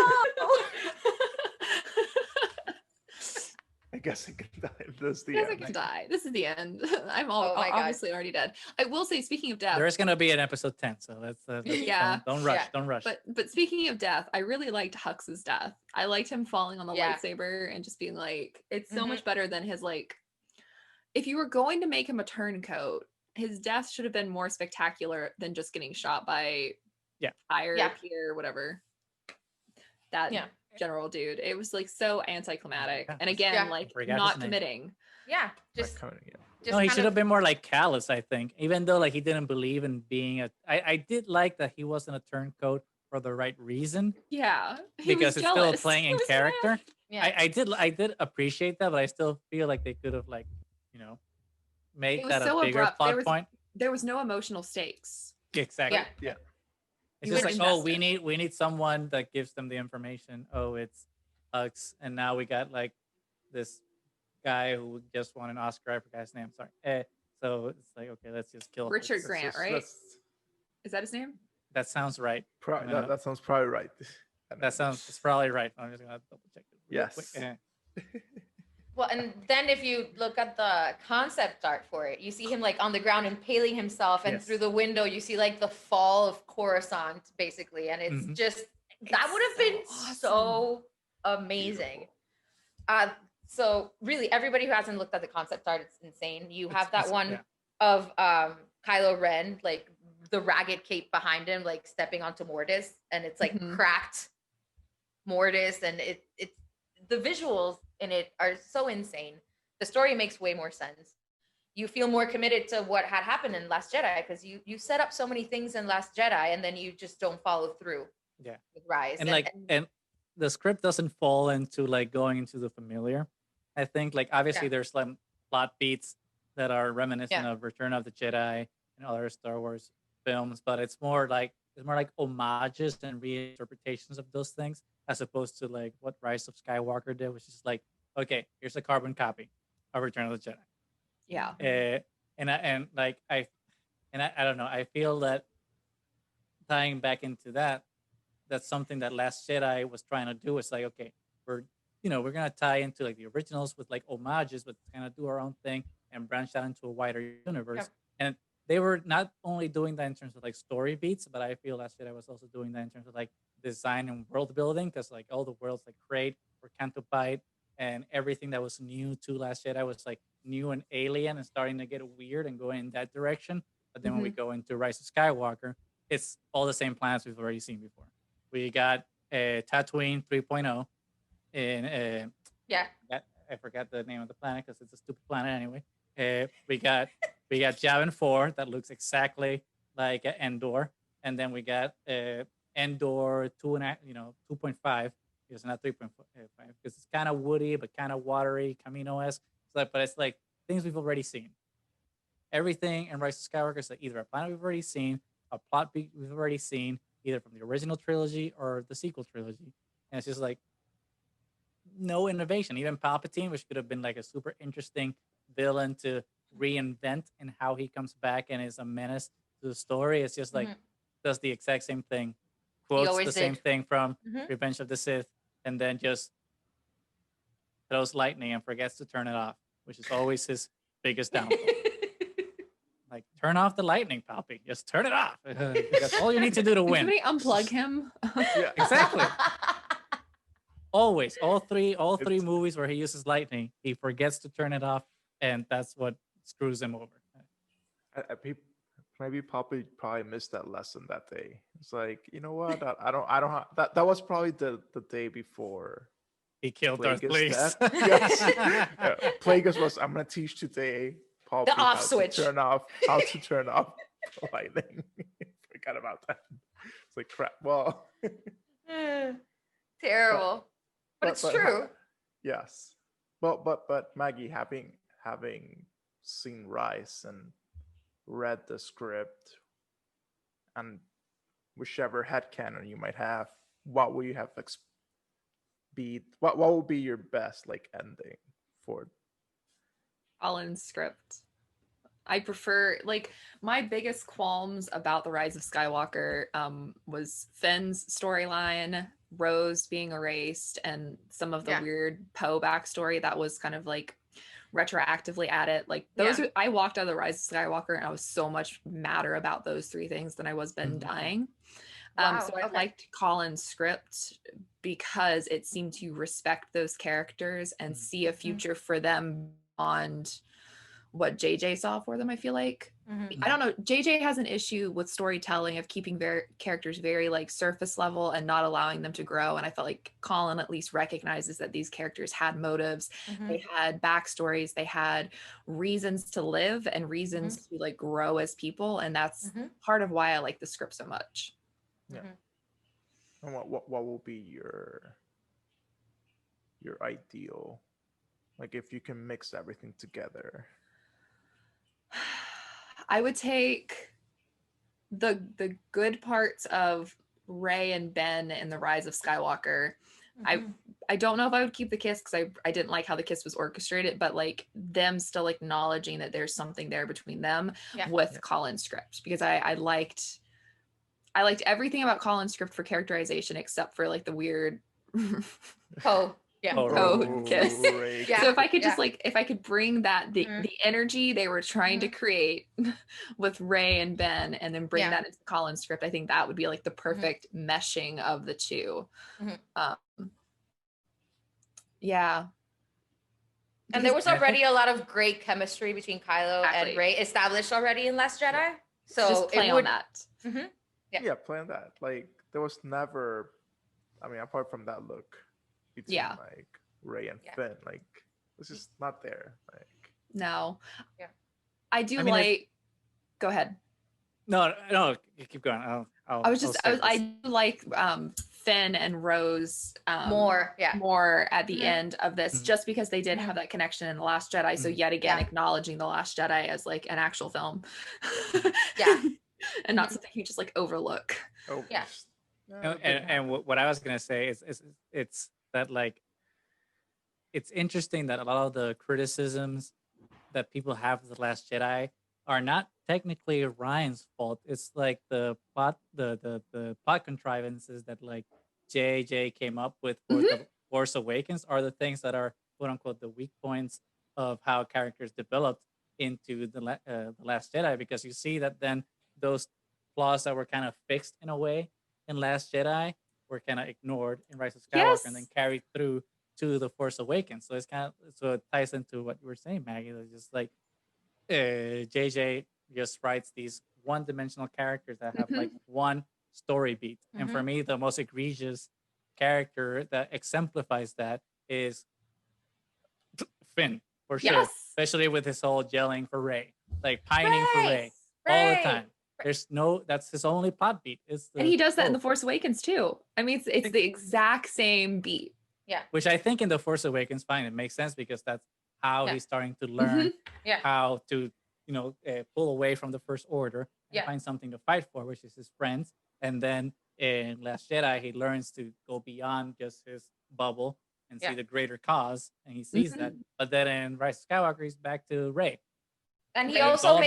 I guess I can die. This is the end. I can die. This is the end. I'm obviously already dead. I will say, speaking of death, there's gonna be an episode 10, so that's don't rush. Don't rush. But speaking of death, I really liked Hux's death. I liked him falling on the lightsaber and just being like, it's so much better than his like. If you were going to make him a turncoat, his death should have been more spectacular than just getting shot by fire, Peter, whatever. That general dude. It was like so anticlimactic, and again, like not committing. Just no, he should have been more like callous, I think. Even though like he didn't believe in being I did like that he wasn't a turncoat for the right reason. Yeah, because it's still playing in character. Yeah. I did appreciate that, but I still feel like they could have like, you know, make It was that a so bigger abrupt. plot point. There was no emotional stakes. Exactly. Yeah. Yeah. It's You just were like, oh, invested. we need someone that gives them the information. Oh, it's Hux, and now we got like this guy who just won an Oscar. I forgot his name. Sorry. So it's like, okay, let's just kill Richard Hux. Grant, right? Is that his name? That sounds right. That sounds probably right. That sounds, it's probably right. I'm just gonna double check it. Real Yes. quick. Well, and then if you look at the concept art for it, you see him like on the ground impaling himself, and Yes. through the window you see like the fall of Coruscant, basically, and it's Mhm. just that would have been so amazing. So really, everybody who hasn't looked at the concept art, it's insane. You have that one of Kylo Ren, like the ragged cape behind him, like stepping onto Mortis, and it's like cracked Mortis, and it's the visuals in it are so insane. The story makes way more sense. You feel more committed to what had happened in Last Jedi because you set up so many things in Last Jedi, and then you just don't follow through. Yeah. With Rise, and the script doesn't fall into like going into the familiar. I think like obviously there's like plot beats that are reminiscent of Return of the Jedi and other Star Wars films, but it's more like homages and reinterpretations of those things as opposed to like what Rise of Skywalker did, which is like, okay, here's a carbon copy of Return of the Jedi. Yeah. I don't know. I feel that tying back into that, that's something that Last Jedi was trying to do. It's like, okay, we're gonna tie into like the originals with like homages, but kind of do our own thing and branch out into a wider universe. Yep. And they were not only doing that in terms of like story beats, but I feel Last Jedi was also doing that in terms of like design and world building, because like all the worlds like Crate or Cantopite and everything that was new to Last Jedi was like new and alien and starting to get weird and going in that direction. But then when we go into Rise of Skywalker, it's all the same planets we've already seen before. We got Tatooine 3.0 in I forgot the name of the planet because it's a stupid planet anyway. We got Yavin 4 that looks exactly like Endor, and then we got Endor 2.5 because not 3.5 because it's kind of woody but kind of watery, Camino-esque. But it's like things we've already seen. Everything in Rise of Skywalker is like either a planet we've already seen, a plot beat we've already seen, either from the original trilogy or the sequel trilogy, and it's just like no innovation. Even Palpatine, which could have been like a super interesting villain to reinvent in how he comes back and is a menace to the story, it's just like does the exact same thing, quotes the same thing from Revenge of the Sith, and then just throws lightning and forgets to turn it off, which is always his biggest downfall. Like, turn off the lightning, Palpy. Just turn it off. That's all you need to do to win. Somebody unplug him. Yeah, exactly. Always, all three movies where he uses lightning, he forgets to turn it off, and that's what screws him over. Maybe Poppy probably missed that lesson that day. It's like, you know what? I don't have that was probably the day before he killed Darth Plagueis. Yes. Plagueis was, I'm gonna teach today Poppy the off switch. How to turn off lightning. Forgot about that. It's like crap. Well, terrible. But it's true. Yes. But Maggie, having seen Rise and read the script and whichever headcanon you might have, what will you have what will be your best like ending for Colin's script? I prefer, like, my biggest qualms about the Rise of Skywalker was Finn's storyline, Rose being erased, and some of the weird Poe backstory that was kind of like retroactively added. Like those I walked out of the Rise of Skywalker and I was so much madder about those three things than I was Ben dying. So I liked Colin's script because it seemed to respect those characters and see a future for them beyond what JJ saw for them. I feel like I don't know, JJ has an issue with storytelling of keeping characters very like surface level and not allowing them to grow, and I felt like Colin at least recognizes that these characters had motives, they had backstories, they had reasons to live and reasons to like grow as people, and that's part of why I like the script so much. And what will be your ideal? Like if you can mix everything together. I would take the good parts of Rey and Ben in the Rise of Skywalker. I don't know if I would keep the kiss because I didn't like how the kiss was orchestrated, but like them still acknowledging that there's something there between them with Colin's script, because I liked everything about Colin's script for characterization except for like the weird kiss. So if I could just like, if I could bring that the energy they were trying to create with Rey and Ben and then bring that into Colin's script, I think that would be like the perfect meshing of the two. And there was already a lot of great chemistry between Kylo and Rey established already in Last Jedi. So just play on that. Play on that. Like there was never, I mean, apart from that look between like Rey and Finn, like it's just not there. Like no. I do like. Go ahead. No, you keep going. I do like Finn and Rose more at the end of this, just because they did have that connection in The Last Jedi. So yet again, acknowledging The Last Jedi as like an actual film. And not something you just like overlook. And what I was gonna say is it's that like it's interesting that a lot of the criticisms that people have of The Last Jedi are not technically Ryan's fault. It's like the plot contrivances that like JJ came up with for the Force Awakens are the things that are quote unquote the weak points of how characters developed into the Last Jedi, because you see that then those flaws that were kind of fixed in a way in Last Jedi were kind of ignored in Rise of Skywalker and then carried through to the Force Awakens. So it's kind of, so it ties into what you were saying, Maggie. It's just like JJ just writes these one-dimensional characters that have like one story beat. And for me, the most egregious character that exemplifies that is Finn, for sure. Especially with his whole yelling for Rey, like pining for Rey all the time. There's that's his only plot beat. And he does that in The Force Awakens too. I mean, it's the exact same beat. Yeah. Which I think in The Force Awakens, fine, it makes sense because that's how he's starting to learn how to, pull away from the First Order and find something to fight for, which is his friends. And then in Last Jedi, he learns to go beyond just his bubble and see the greater cause, and he sees that. But then in Rise of Skywalker, he's back to Rey. And he also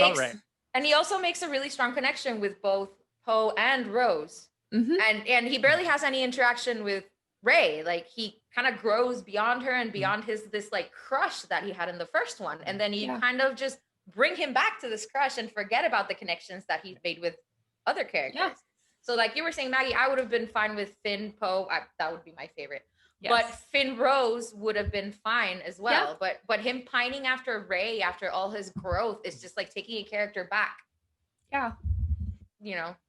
makes a really strong connection with both Poe and Rose. And he barely has any interaction with Rey. Like he kind of grows beyond her and beyond this like crush that he had in the first one. And then you kind of just bring him back to this crush and forget about the connections that he made with other characters. Yeah. So like you were saying, Maggie, I would have been fine with Finn Poe. That would be my favorite. Yes. But Finn Rose would have been fine as well. Yeah. But him pining after Rey after all his growth is just like taking a character back. Yeah.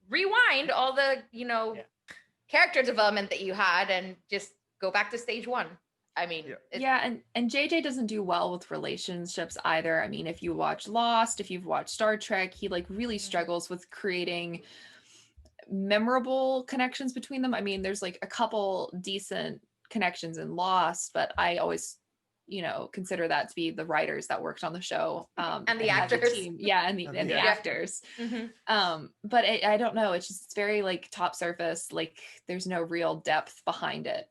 Rewind all the, character development that you had and just go back to stage one. I mean, and JJ doesn't do well with relationships either. I mean, if you watch Lost, if you've watched Star Trek, he like really struggles with creating memorable connections between them. I mean, there's like a couple decent connections in Lost, but I always consider that to be the writers that worked on the show and the actors. And the actors. But I don't know, it's very like top surface, like there's no real depth behind it.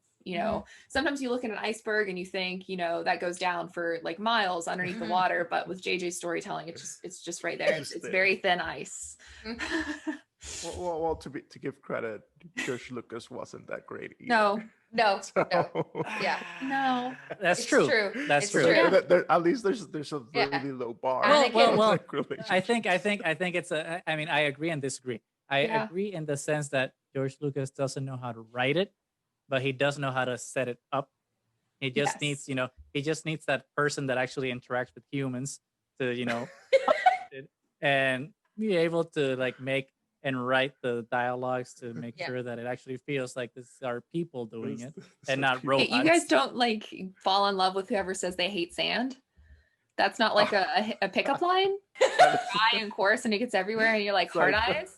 Sometimes you look at an iceberg and you think that goes down for like miles underneath the water, but with JJ's storytelling it's just right there. It's very thin ice. Well, to give credit, George Lucas wasn't that great either. No. That's true. That's true. At least there's a really low bar. Well, I think it's I agree and disagree. I agree in the sense that George Lucas doesn't know how to write it, but he does know how to set it up. He just needs, he just needs that person that actually interacts with humans to, and be able to like make and write the dialogues to make sure that it actually feels like this are people doing it and not robots. You guys don't like fall in love with whoever says they hate sand? That's not like a pickup line? Guy in chorus and it gets everywhere and you're like hard eyes?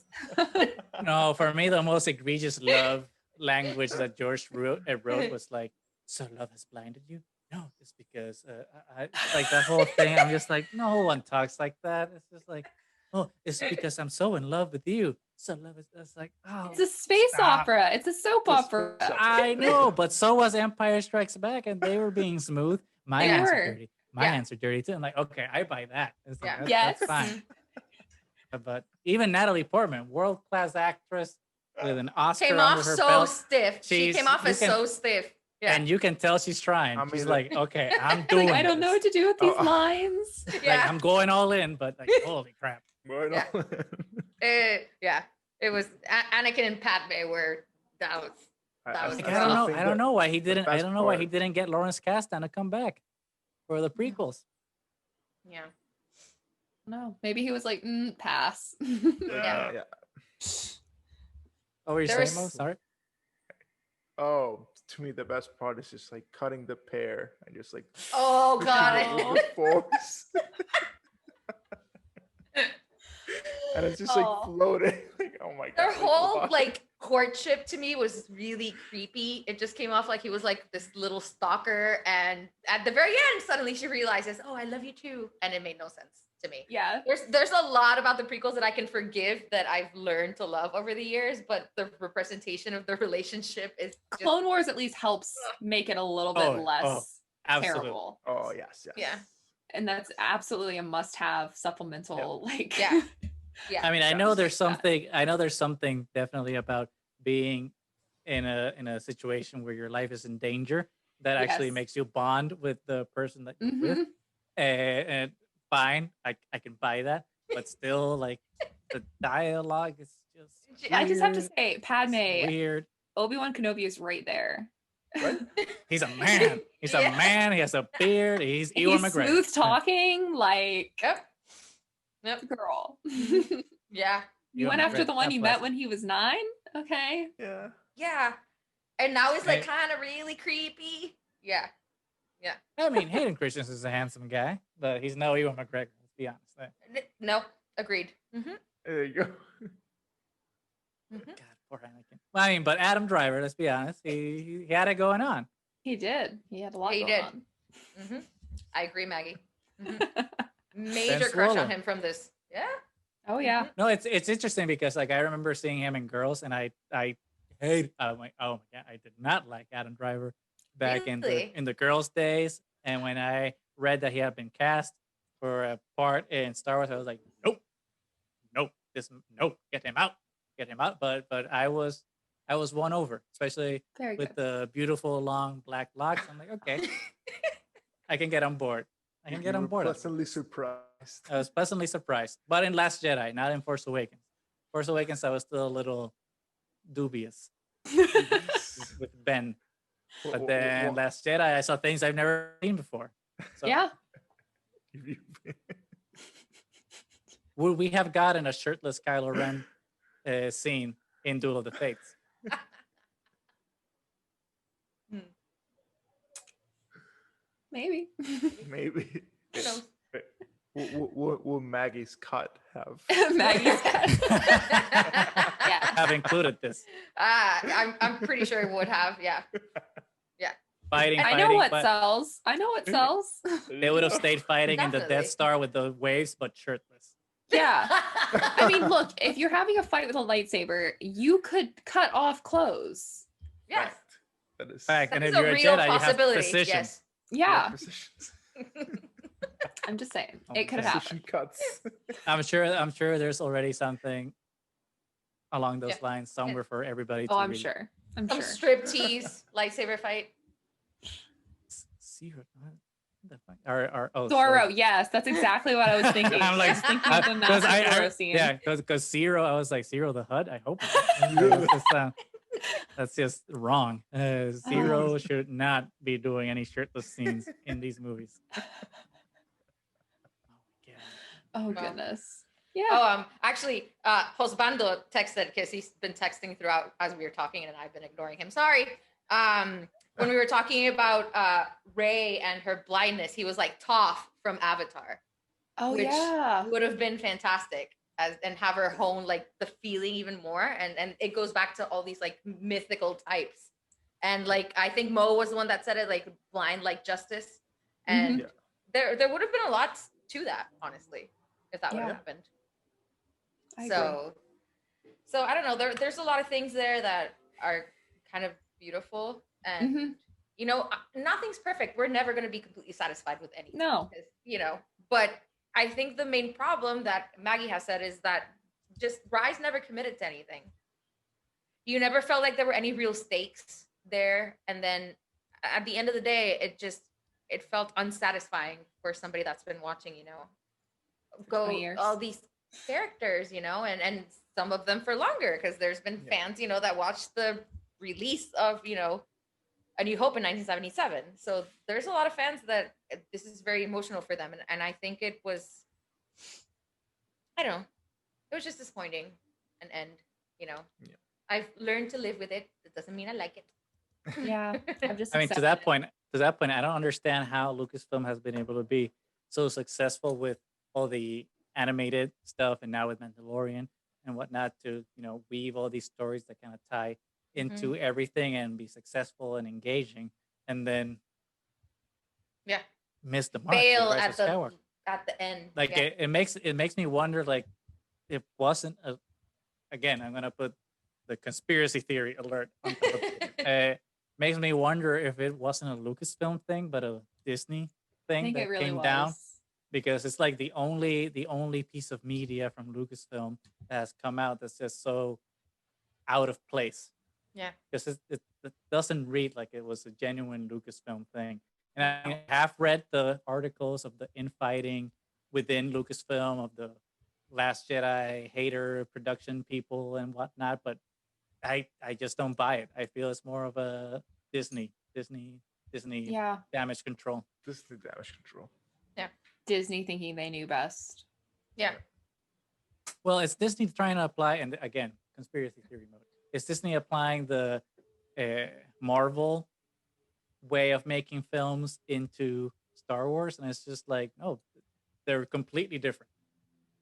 No, for me, the most egregious love language that George wrote was like so love has blinded you? No, it's because I like that whole thing. I'm just like, no one talks like that. It's just like, oh, it's because I'm so in love with you. So love is it's like, oh, It's a space stop. opera. It's a soap It's a opera. space opera. I know, but so was Empire Strikes Back, and they were being smooth. My They hands were. are dirty. My Yeah. hands are dirty too. I'm like, okay, I buy that. It's like, Yeah. Yes. that's fine. But even Natalie Portman, world class actress with an Oscar Came under off her so belt, stiff. She She's- came off you as can- so stiff. Yeah. and you can tell she's trying. I She's mean, like, okay, I'm doing. Like, I don't know what to do with these Oh. lines. Like, Yeah. I'm going all in, but like, holy crap. Bueno. Yeah. It was Anakin and Padme were that was That was Like, That's I don't the know. thing I don't that- know why he didn't. I best don't know why he part- didn't get Lawrence Kasdan to come back for the prequels. yeah. No, maybe he was like, pass. Yeah. Oh, were you There saying, Mo? was- Sorry. Oh, to me, the best part is just like cutting the pear and just like Oh pushing god. it with the force. And it's just like Aw. floating. Like, oh my god. Their like, whole why? like courtship to me was really creepy. It just came off like he was like this little stalker, and at the very end, suddenly she realizes, "Oh, I love you too," and it made no sense to me. Yeah. There's a lot about the prequels that I can forgive that I've learned to love over the years, but the representation of the relationship is just, Clone Wars at least helps make it a little bit Oh, less Absolutely. terrible. Oh yes, yes. Yeah. And that's absolutely a must-have supplemental. Like, Yeah. yeah. I mean, I know Yes. there's something. I know there's something definitely about being in a situation where your life is in danger that actually Yes. makes you bond with the person that you're with. Mhm. And fine, I can buy that, but still, like the dialogue is just. I just have to weird. say, Padme, It's weird. Obi-Wan Kenobi is right there. He's a man. He's a Yeah. man. He has a beard. He's Ewan He's McGregor. smooth talking, like, Yep. girl. Yeah. You Ewan went after McGregor, the one God you bless met when he was 9? Okay. Yeah. Yeah. And now it's like Right. kind of really creepy. Yeah. I mean, Hayden Christensen is a handsome guy, but he's no Ewan McGregor. Let's be honest. No, agreed. Mm-hmm. There you go. God, poor Anakin. Well, I mean, but Adam Driver. Let's be honest. He had it going on. He did. He had a lot He going did. on. Mm-hmm. I agree, Maggie. Mhm. Major Sense crush Wallow. on him from this. Yeah. Oh, yeah. No, it's interesting because like I remember seeing him in Girls, and I hate. I'm like, oh my god, I did not like Adam Driver back Really? in the Girls days, and when I read that he had been cast for a part in Star Wars, I was like, nope, get him out. But I was won over, especially Very with good. the beautiful long black locks. I'm like, okay, I can get on board. I can get You on were board. pleasantly surprised. I was pleasantly surprised, but in Last Jedi, not in Force Awakens. Force Awakens, I was still a little dubious with Ben. But then Last Jedi, I saw things I've never seen before. So Yeah. would we have gotten a shirtless Kylo Ren scene in Duel of the Fates? Maybe. Maybe. Who knows? Will Maggie's cut have? Maggie's Yeah. Have included this I'm pretty sure it would have. Yeah. fighting. I know what but sells. I know what sells. they would have stayed fighting in the Definitely. Death Star with the waves, but shirtless. Yeah. I mean, look, if you're having a fight with a lightsaber, you could cut off clothes. Yes. That is Fact, and That's if you're a a real Jedi, you have possibility. precision. Yes. Yeah. Positions. I'm just saying. Oh, It could have Position happened. cuts. I'm sure there's already something along those Yeah. lines somewhere for everybody Oh, to I'm read. sure. I'm Some sure. strip tease lightsaber fight. Zero. What the fuck? Oh, Zorro, yes, that's exactly what I was thinking. I'm like, I was thinking of the because massive Zorro scene. yeah, because Zero, I was like Zero the Hutt. I hope not. That's just wrong. Zero should not be doing any shirtless scenes in these movies. Oh Wow. goodness. Yeah. Oh, actually, Josbando texted because he's been texting throughout as we were talking, and I've been ignoring him. Sorry. When we were talking about Rey and her blindness, he was like Toph from Avatar. Oh which yeah. Would have been fantastic and have her hone like the feeling even more, and it goes back to all these like mythical types And like I think Moe was the one that said it, like blind like justice. And Yeah. there would have been a lot to that, honestly, if that would have Yeah. happened. I agree. So I don't know. There's a lot of things there that are kind of beautiful, and Mhm. you know, nothing's perfect. We're never going to be completely satisfied with anything. No. because, you know. But I think the main problem that Maggie has said is that just Rise never committed to anything. You never felt like there were any real stakes there, and then at the end of the day, it felt unsatisfying for somebody that's been watching, you know, 20 years. all these characters, you know, and some of them for longer, because there's been fans, you know, that watched the release of, you know, A New Hope in 1977. So there's a lot of fans that this is very emotional for them, and I think it was, I don't know, it was just disappointing an end, you know. Yeah. I've learned to live with it. It doesn't mean I like it. Yeah. I've just I mean, to accepted that it. point, I don't understand how Lucasfilm has been able to be so successful with all the animated stuff, and now with Mandalorian and whatnot, to weave all these stories that kind of tie into everything and be successful and engaging, and then Yeah. miss the mark. Fail with Rise at of the Skywalker. at the end. Like yeah. it makes me wonder, like, it wasn't a, again, I'm gonna put the conspiracy theory alert on top of it. Makes me wonder if it wasn't a Lucasfilm thing but a Disney I thing think that it really came was. down, because it's like the only piece of media from Lucasfilm that has come out that's just so out of place, Yeah. because it doesn't read like it was a genuine Lucasfilm thing. And I have read the articles of the infighting within Lucasfilm, of the Last Jedi hater production people and whatnot, but I just don't buy it. I feel it's more of a Disney Yeah. damage control. This is the damage control. Disney thinking they knew best. Yeah. Well, it's Disney trying to apply, and again, conspiracy theory mode. It's Disney applying the Marvel way of making films into Star Wars, and it's just like, no, they're completely different.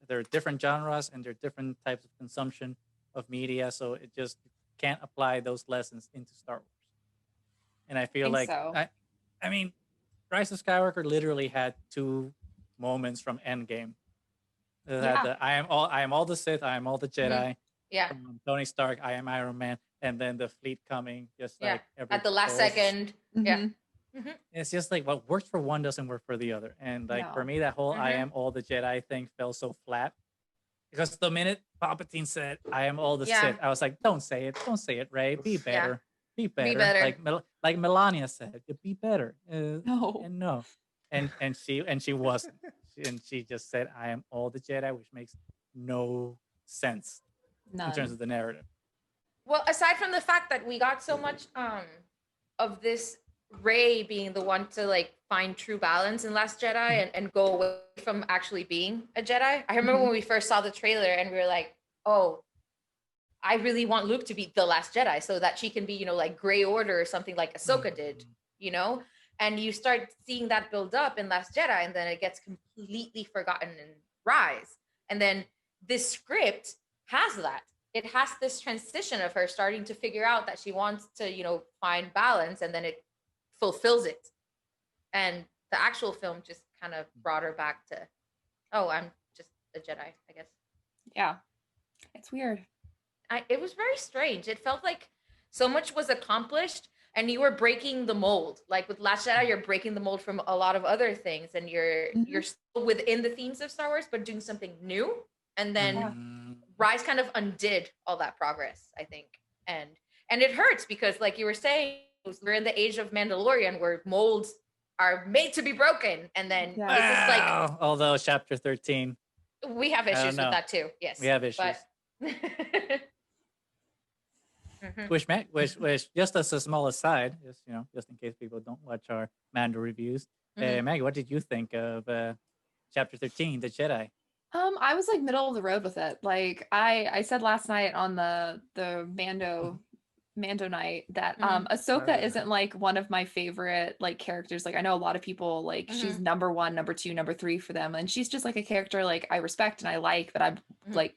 They're different genres, and they're different types of consumption of media, so it just can't apply those lessons into Star Wars. And I feel like so. I mean, Rise of Skywalker literally had two moments from Endgame. It had the I am all the Sith, I am all the Jedi. Yeah. From Tony Stark, I am Iron Man, and then the fleet coming just Yeah. like every At the last 12 second. Yeah. Mhm. It's just like what works for one doesn't work for the other. And like for No. me, that whole I am all the Jedi thing fell so flat. Because the minute Palpatine said I am all the Sith, I was like, don't say it, Ray. Be better. Be better. better. Like Melania said, be better. No. And no. And she wasn't. And she just said, I am all the Jedi, which makes no sense in terms None. of the narrative. Well, aside from the fact that we got so much of this Rey being the one to like find true balance in Last Jedi and go away from actually being a Jedi. I remember when we first saw the trailer and we were like, oh, I really want Luke to be the Last Jedi so that she can be, like Grey Order or something like Ahsoka did, and you start seeing that build up in Last Jedi, and then it gets completely forgotten in Rise. And then this script has that. It has this transition of her starting to figure out that she wants to, find balance, and then it fulfills it. And the actual film just kind of brought her back to, oh, I'm just a Jedi, I guess. Yeah. It's weird. It was very strange. It felt like so much was accomplished and you were breaking the mold. Like with Last Jedi, you're breaking the mold from a lot of other things, and you're still within the themes of Star Wars, but doing something new. And then Rise kind of undid all that progress, I think. And it hurts because, like you were saying, we're in the age of Mandalorian where molds are made to be broken. And then it's just like, although chapter 13, we have issues with that too. Yes. We have issues. But... Which just as a small aside, just in case people don't watch our Mando reviews, Maggie, what did you think of chapter 13, the Jedi? I was like middle of the road with it. Like I said last night on the Mando night that Ahsoka isn't like one of my favorite like characters. Like I know a lot of people like she's number 1, number 2, number 3 for them, and she's just like a character like I respect and I like, but I'm like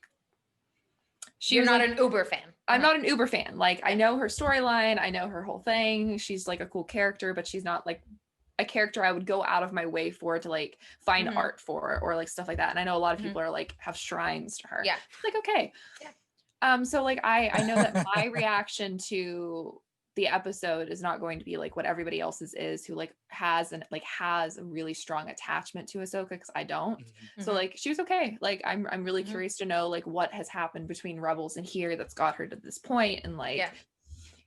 You're was not like, an Uber fan. I'm not an Uber fan. Like, I know her storyline, I know her whole thing. She's like a cool character, but she's not like a character I would go out of my way for to like find art for or like stuff like that. And I know a lot of people are like have shrines to her. Yeah. Like, okay. Yeah. So like I know that my reaction to the episode is not going to be like what everybody else's is who like has a really strong attachment to Ahsoka, because I don't. So like she was okay. Like I'm really curious to know like what has happened between Rebels and here that's got her to this point, and like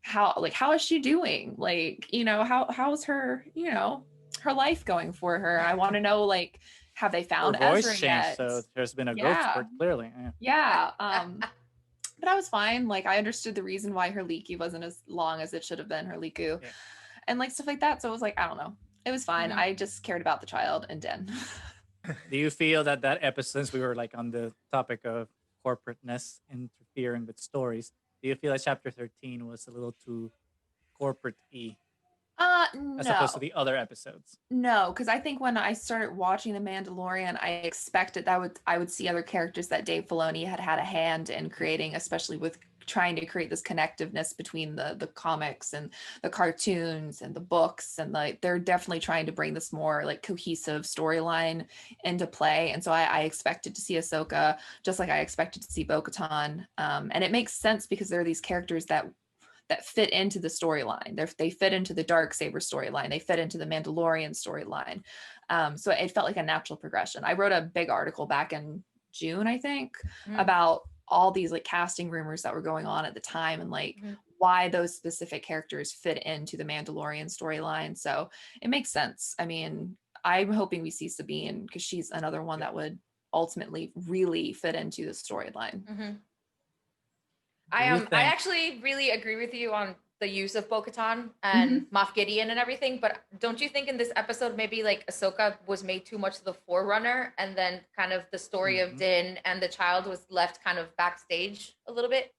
how is she doing? Like, you know, how's her, you know, her life going for her? I want to know, like, have they found Her voice Ezra changed, yet? so there's been a growth spurt, clearly. Yeah. But I was fine. Like, I understood the reason why her leaky wasn't as long as it should have been, her leaku, and like stuff like that. So it was like, I don't know. It was fine. I just cared about the child and Den. Do you feel that episode, since we were like on the topic of corporateness interfering with stories, do you feel that chapter 13 was a little too corporate-y No. as opposed to the other episodes? No, because I think when I started watching The Mandalorian, I expected that I would see other characters that Dave Filoni had a hand in creating, especially with trying to create this connectiveness between the comics and the cartoons and the books, and like they're definitely trying to bring this more like cohesive storyline into play. And so I expected to see Ahsoka, just like I expected to see Bo-Katan, and it makes sense because there are these characters that fit into the storyline. They fit into the Darksaber storyline. They fit into the Mandalorian storyline. So it felt like a natural progression. I wrote a big article back in June, I think, about all these like casting rumors that were going on at the time, and like why those specific characters fit into the Mandalorian storyline. So it makes sense. I mean, I'm hoping we see Sabine, because she's another one that would ultimately really fit into the storyline. I actually really agree with you on the use of Bo-Katan and Moff Gideon and everything, but don't you think in this episode maybe like Ahsoka was made too much the forerunner, and then kind of the story of Din and the child was left kind of backstage a little bit?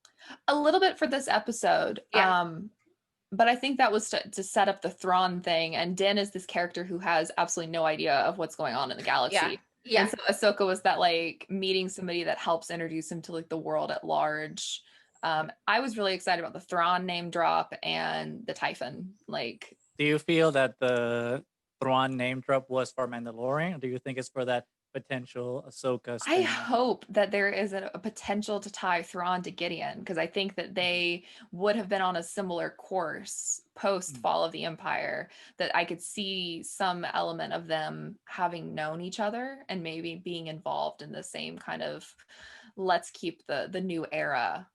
A little bit for this episode. But I think that was to set up the Thrawn thing, and Din is this character who has absolutely no idea of what's going on in the galaxy. And so Ahsoka was that like meeting somebody that helps introduce him to like the world at large. I was really excited about the Thrawn name drop and the Typhon. Like, do you feel that the Thrawn name drop was for Mandalorian, or do you think it's for that potential Ahsoka spin-off? I hope that there is a potential to tie Thrawn to Gideon, because I think that they would have been on a similar course post Fall of the Empire, that I could see some element of them having known each other and maybe being involved in the same kind of let's keep the new era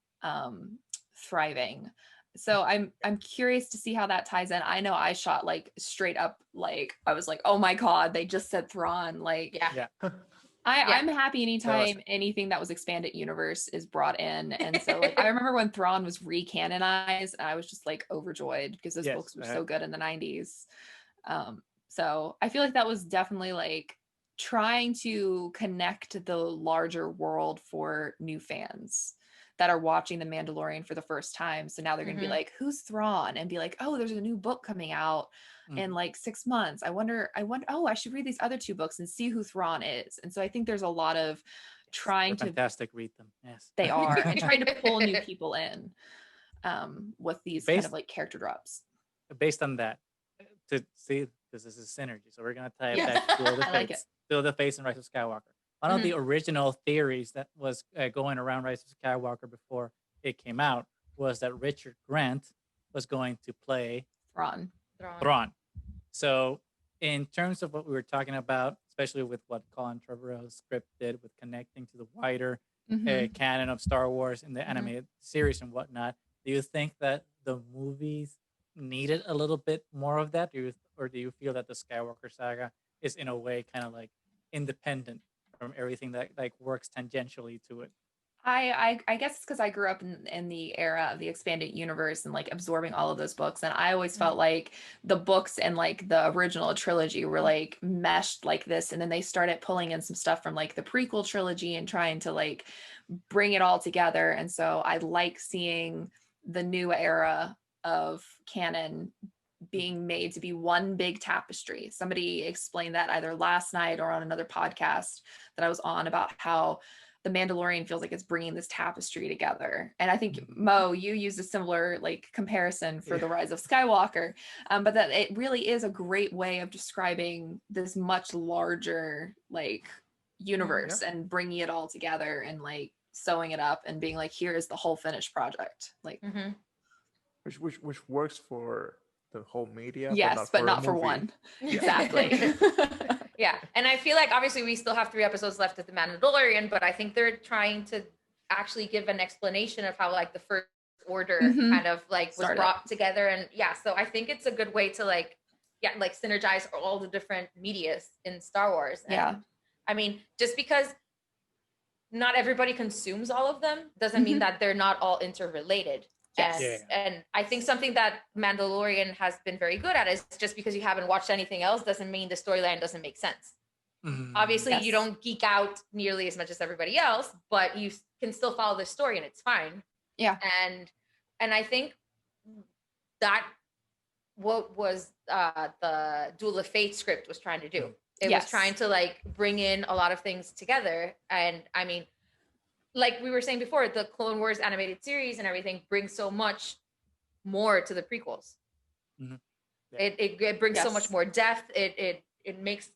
thriving. So I'm curious to see how that ties in. I know I shot like straight up, like I was like, oh my god, they just said Thrawn. Like, I'm happy anytime anything that was expanded universe is brought in. And so like I remember when Thrawn was recanonized, I was just like overjoyed because those books were so good in the 90s. So I feel like that was definitely like trying to connect the larger world for new fans that are watching The Mandalorian for the first time. So now they're going to be like, who's Thrawn? And be like, oh, there's a new book coming out in like 6 months. I wonder, oh, I should read these other 2 books and see who Thrawn is. And so I think there's a lot of trying to fantastic, read them. Yes, they are, and trying to pull new people in with these kind of like character drops. Based on that, to see, because this is synergy. So we're going to tie it back to Duel the Fates, Duel the Fates and Rise of Skywalker. One of the original theories that was going around Rise of Skywalker before it came out was that Richard Grant was going to play Thrawn. So in terms of what we were talking about, especially with what Colin Trevorrow's script did with connecting to the wider canon of Star Wars in the animated series and whatnot, do you think that the movies needed a little bit more of that? Or do you feel that the Skywalker saga is in a way kind of like independent from everything that like works tangentially to it? I guess it's because I grew up in the era of the expanded universe and like absorbing all of those books, and I always felt like the books and like the original trilogy were like meshed like this, and then they started pulling in some stuff from like the prequel trilogy and trying to like bring it all together. And so I like seeing the new era of canon being made to be one big tapestry. Somebody explained that either last night or on another podcast that I was on, about how The Mandalorian feels like it's bringing this tapestry together. And I think, Mo, you used a similar like comparison for the Rise of Skywalker, but that it really is a great way of describing this much larger like universe and bringing it all together and like sewing it up and being like, here is the whole finished project. Like, which works for the whole media. Yes, but not for one. Exactly. Yeah, and I feel like obviously we still have 3 episodes left of The Mandalorian, but I think they're trying to actually give an explanation of how like the First Order kind of like was brought together, and so I think it's a good way to like synergize all the different medias in Star Wars. And, I mean, just because not everybody consumes all of them doesn't mean that they're not all interrelated. And I think something that Mandalorian has been very good at is just because you haven't watched anything else doesn't mean the storyline doesn't make sense. Obviously, you don't geek out nearly as much as everybody else, but you can still follow the story and it's fine. Yeah. And I think that what was the Duel of Fate script was trying to do. It was trying to like bring in a lot of things together. And I mean, like we were saying before, the Clone Wars animated series and everything brings so much more to the prequels. It brings so much more depth. It makes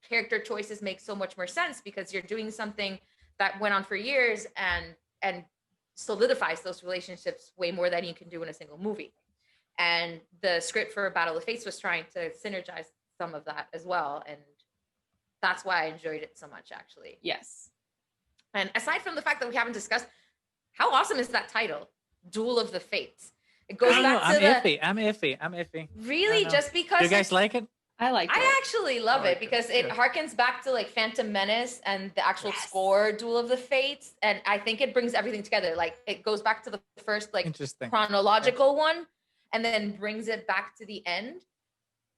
character choices make so much more sense because you're doing something that went on for years and solidifies those relationships way more than you can do in a single movie. And the script for Battle of Fates was trying to synergize some of that as well. And that's why I enjoyed it so much, actually. Yes. And aside from the fact that we haven't discussed, how awesome is that title? Duel of the Fates. It goes back to I'm iffy. Really? Just because you guys like it? I like it. I actually love it because it harkens back to like Phantom Menace and the actual score Duel of the Fates. And I think it brings everything together. Like it goes back to the first like chronological one and then brings it back to the end.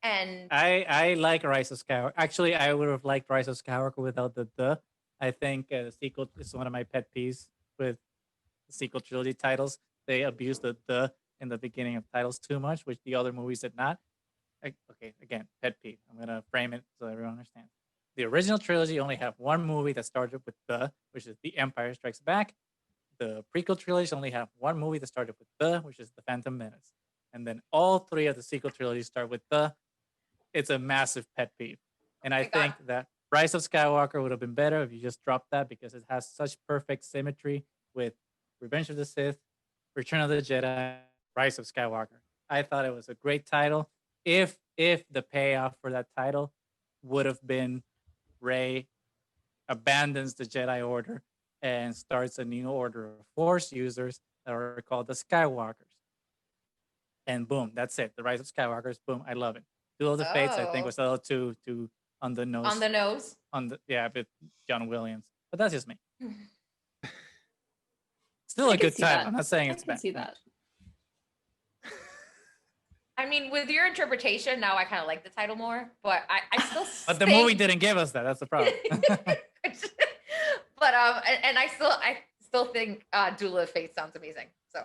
And I like Rise of Skywalker. Actually, I would have liked Rise of Skywalker without the. I think the sequel is one of my pet peeves with the sequel trilogy titles. They abuse the in the beginning of titles too much, which the other movies did not. Okay, again, pet peeve. I'm going to frame it so everyone understands. The original trilogy only have one movie that started with the, which is The Empire Strikes Back. The prequel trilogies only have one movie that started with the, which is The Phantom Menace. And then all 3 of the sequel trilogies start with the. It's a massive pet peeve. And I think that Rise of Skywalker would have been better if you just dropped that because it has such perfect symmetry with Revenge of the Sith, Return of the Jedi, Rise of Skywalker. I thought it was a great title. If the payoff for that title would have been Rey abandons the Jedi Order and starts a new order of Force users that are called the Skywalkers. And boom, that's it. The Rise of Skywalkers, boom, I love it. Duel of the Fates, I think, was a little too on the nose. On the nose? With John Williams. But that's just me. Still a good time. I'm not saying it's bad. I can see that. I mean, with your interpretation, now I kind of like the title more, but I still But the movie didn't give us that. That's the problem. But and I still think Duel of Fate sounds amazing. So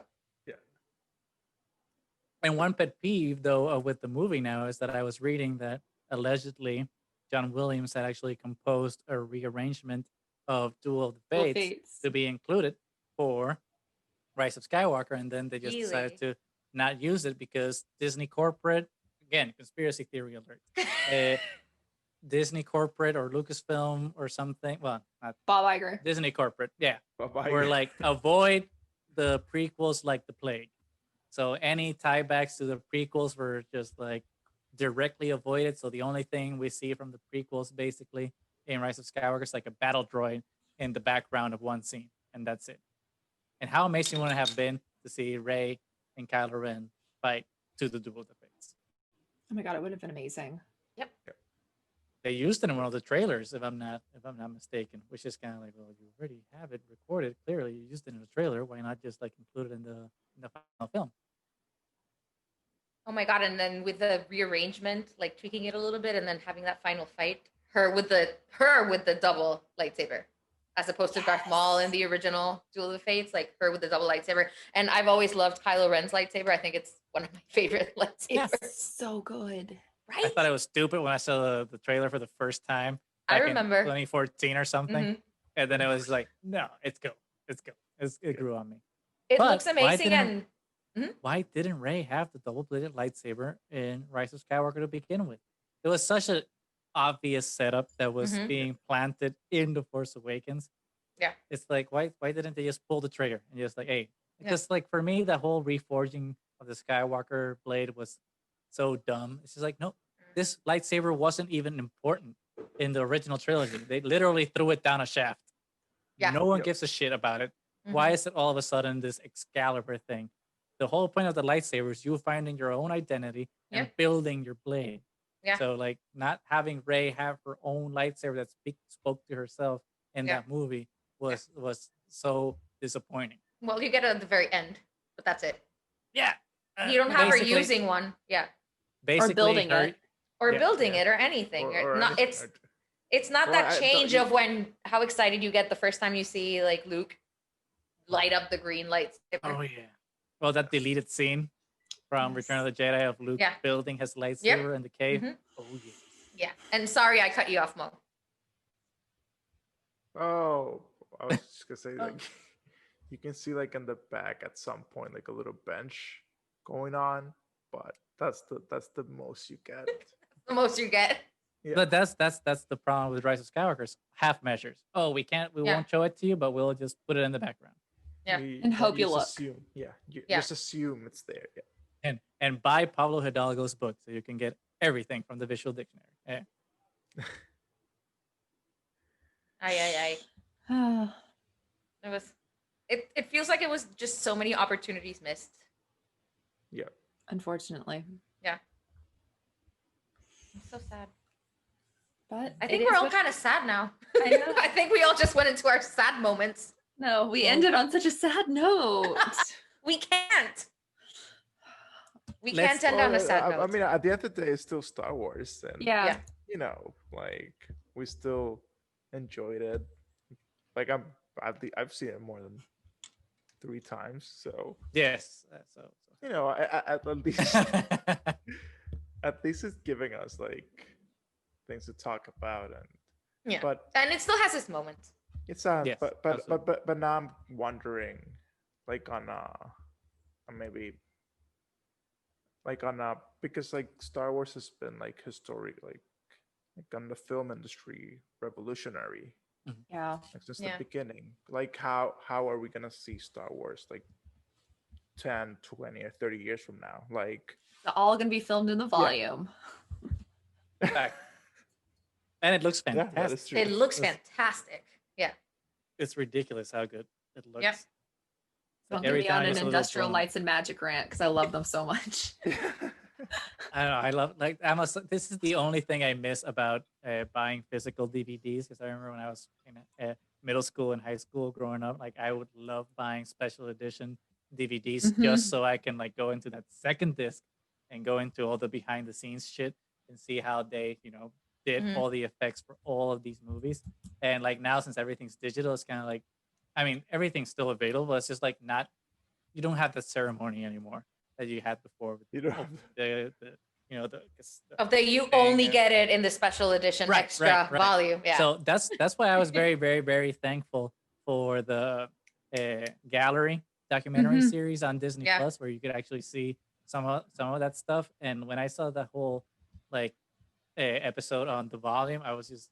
And one pet peeve, though, with the movie now is that I was reading that allegedly John Williams had actually composed a rearrangement of Duel of the Fates to be included for Rise of Skywalker, and then they just decided to not use it because Disney corporate, again, conspiracy theory alert, Disney corporate or Lucasfilm or something, well, not Bob Iger. Disney corporate, we're like, avoid the prequels like the plague. So any tiebacks to the prequels were just like directly avoided. So the only thing we see from the prequels basically in Rise of Skywalker is like a battle droid in the background of one scene. And that's it. And how amazing would it have been to see Rey and Kylo Ren fight to the Duel of the Fates? Oh my God, it would have been amazing. Yep. They used it in one of the trailers, if I'm not mistaken, which is kind of like, well, you already have it recorded. Clearly, you used it in the trailer. Why not just like include it in the final film? Oh my God! And then with the rearrangement, like tweaking it a little bit, and then having that final fight, her with the double lightsaber, as opposed to Darth Maul in the original Duel of the Fates, like her with the double lightsaber. And I've always loved Kylo Ren's lightsaber. I think it's one of my favorite lightsabers. So good. Right? I thought it was stupid when I saw the trailer for the first time. I remember 2014 or something. And then it was like, no, it's go. It grew on me. It But looks amazing, and why didn't Rey have the double-bladed lightsaber in Rise of Skywalker to begin with? It was such an obvious setup that was being planted in The Force Awakens. Yeah. It's like, why didn't they just pull the trigger and just like, hey, because like for me, the whole reforging of the Skywalker blade was so dumb. It's just like, no, this lightsaber wasn't even important in the original trilogy. They literally threw it down a shaft. Yeah. No one gives a shit about it. Why is it all of a sudden this Excalibur thing? The whole point of the lightsaber is you finding your own identity and building your blade. Yeah. So like not having Rey have her own lightsaber that spoke to herself in that movie was so disappointing. Well, you get it at the very end, but that's it. Yeah. You don't have her using one. Yeah. Basically, or building it. Or building it or anything. Or not anything. it's not Well, that change of how excited you get the first time you see like Luke light up the green lightsaber. Oh yeah. Well, that deleted scene from Return of the Jedi of Luke building his lightsaber in the cave. Oh yeah. Yeah. And sorry I cut you off, Mo. Oh, I was just gonna say like you can see like in the back at some point like a little bench going on, but that's the most you get. The most you get. Yeah. But that's the problem with Rise of Skywalker's half measures. Oh, we won't show it to you, but we'll just put it in the background. Yeah. And hope you just look. Assume, just assume it's there. Yeah. And buy Pablo Hidalgo's book so you can get everything from the visual dictionary. Yeah. Aye. It feels like it was just so many opportunities missed. Yeah. Unfortunately. Yeah. I'm so sad. But I think we're all kind of sad now. I know. I think we all just went into our sad moments. No, we ended on such a sad note. We can't. We can't end on a sad note. I mean, at the end of the day, it's still Star Wars, and Yeah. you know, like we still enjoyed it. Like I've seen it more than 3 times, so Yes. So. you know, at least at least it's giving us like things to talk about, and and it still has its moments. it's Yes, but now I'm wondering, like on maybe like on because like Star Wars has been like historic, like on the film industry revolutionary. Yeah. Like since the beginning. Like how are we gonna see Star Wars like 10, 20, or 30 years from now? Like It's all gonna be filmed in the volume. And it looks fantastic. that is true. It looks fantastic. Yeah. It's ridiculous how good it looks. Yep. Don't Every get me on time an it's a little industrial blown. lights and magic rant because I love them so much. I don't know. I love this is the only thing I miss about buying physical DVDs, because I remember when I was in middle school and high school growing up, like I would love buying special edition DVDs just so I can like go into that second disc and go into all the behind the scenes shit and see how they did all the effects for all of these movies. And like now, since everything's digital, it's kind of like, I mean, everything's still available. It's just like you don't have the ceremony anymore that you had before. With You don't have You only get it in the special edition extra volume. Yeah. So that's why I was very, very, very thankful for the gallery documentary series on Disney Plus, where you could actually see some of that stuff. And when I saw the whole like episode on the volume, I was just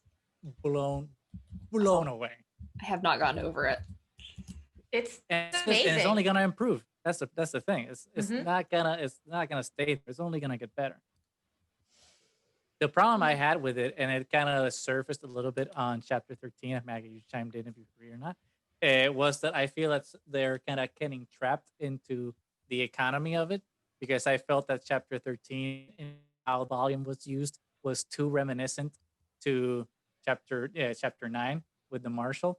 blown away. I have not gotten over it. It's amazing. And it's only gonna improve. That's the thing. It's not gonna stay there. It's only gonna get better. The problem I had with it, and it kind of surfaced a little bit on chapter 13, if Maggie, you chimed in if you agree or not, was that I feel that they're kind of getting trapped into the economy of it, because I felt that chapter 13 and how volume was used was too reminiscent to chapter 9 with the Marshal.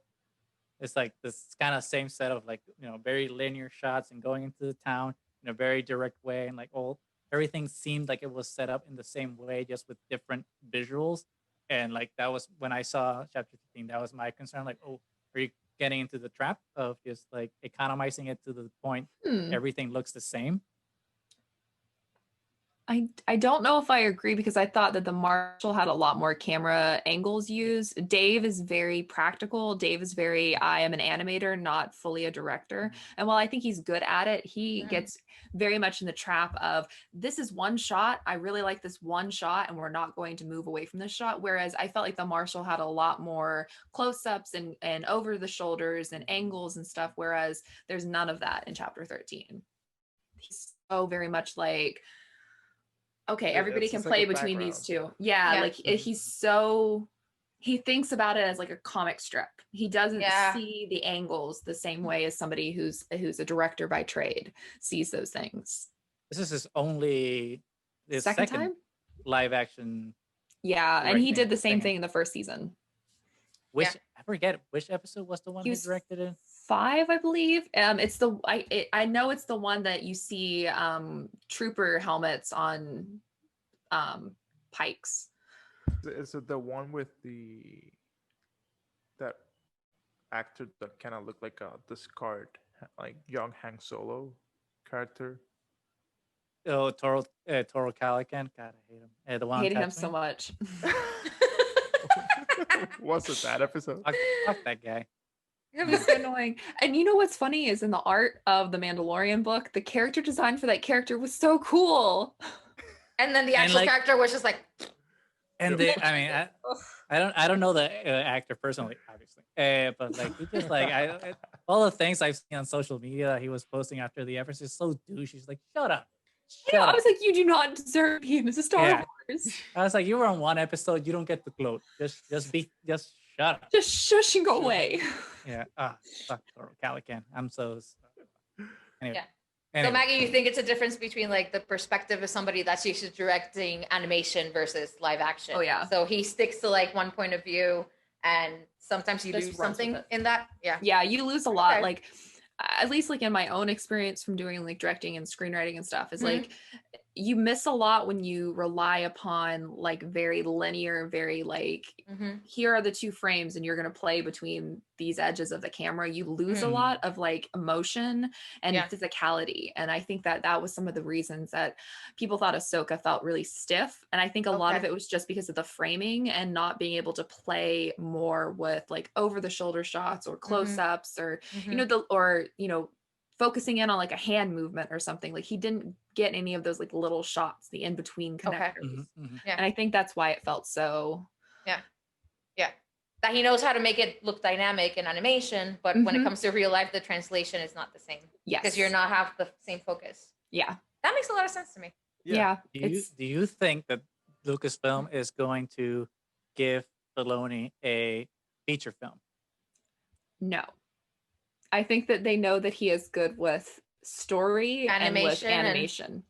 It's like this kind of same set of like, very linear shots and going into the town in a very direct way, and like everything seemed like it was set up in the same way, just with different visuals. And like that was when I saw chapter 15, that was my concern. Like, oh, are you getting into the trap of just like economizing it to the point everything looks the same? I don't know if I agree because I thought that the Marshal had a lot more camera angles used. Dave is very practical. Dave is very, I am an animator, not fully a director. And while I think he's good at it, he gets very much in the trap of this is one shot. I really like this one shot and we're not going to move away from this shot. Whereas I felt like the Marshal had a lot more close-ups and over the shoulders and angles and stuff. Whereas there's none of that in chapter 13. He's so very much like, okay, everybody can play between these two. Yeah, like he thinks about it as like a comic strip. He doesn't see the angles the same way as somebody who's a director by trade sees those things. This is his second time live action. Yeah, and he did the same thing in the first season. I forget which episode was the one he directed in. 5, I believe. It's I know it's the one that you see trooper helmets on pikes. Is it the one with that actor that kind of looked like a discard, like young Han Solo character? Oh, Toro Calican. God, I hate him. The one hated him so much. Was it that episode? Fuck that guy. It was so annoying. And you know what's funny is in the art of the Mandalorian book, the character design for that character was so cool. And then the actual character was just like. And I don't know the actor personally, obviously, but like he just like all the things I've seen on social media that he was posting after the episode is so douchey. She's like, shut up. I was like, you do not deserve him as a Star Wars. I was like, you were on one episode, you don't get the gloat. Just shut up. Just shush and go away. Yeah. Fuck Calican. I'm so. Anyway. Yeah. So Maggie, you think it's a difference between like the perspective of somebody that's used to directing animation versus live action? Oh yeah. So he sticks to like one point of view, and sometimes you lose something in that. Yeah. Yeah, you lose a lot. Okay. Like, at least like in my own experience from doing like directing and screenwriting and stuff, is like you miss a lot when you rely upon like very linear, very like here are the two frames and you're going to play between these edges of the camera. You lose a lot of like emotion and physicality. And I think that was some of the reasons that people thought Ahsoka felt really stiff. And I think a lot of it was just because of the framing and not being able to play more with like over the shoulder shots or close-ups or, focusing in on like a hand movement or something. Like he didn't get any of those like little shots, the in-between connectors. And I think that's why it felt so. Yeah. That he knows how to make it look dynamic in animation, but when it comes to real life, the translation is not the same. Yes. Because you're not have the same focus. Yeah. That makes a lot of sense to me. Yeah. Do you think that Lucasfilm is going to give Filoni a feature film? No. I think that they know that he is good with story and with animation.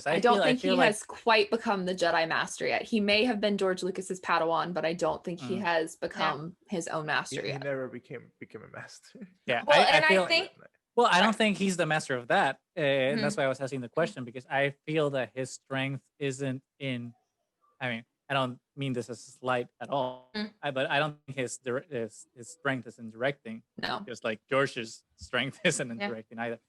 I don't think he has quite become the Jedi master yet. He may have been George Lucas's Padawan, but I don't think he has become his own master yet. He never became a master. Yeah. Well, I don't think he's the master of that. And that's why I was asking the question, because I feel that his strength isn't in, I don't mean this as a slight at all, but I don't think his strength is in directing. No. Just like George's strength isn't in directing either.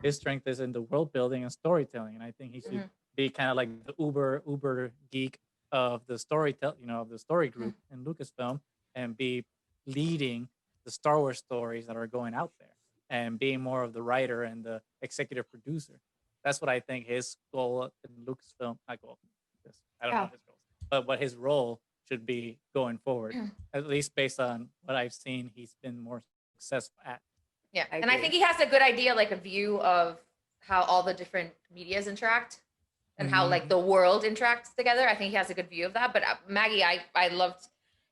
His strength is in the world building and storytelling, and I think he should be kind of like the uber geek of the of the story group in Lucasfilm, and be leading the Star Wars stories that are going out there, and being more of the writer and the executive producer. That's what I think his goal in Lucasfilm. I don't know his goals, but what his role should be going forward, at least based on what I've seen, he's been more successful at. Yeah, and I think he has a good idea, like a view of how all the different medias interact and how like the world interacts together. I think he has a good view of that. But Maggie, I loved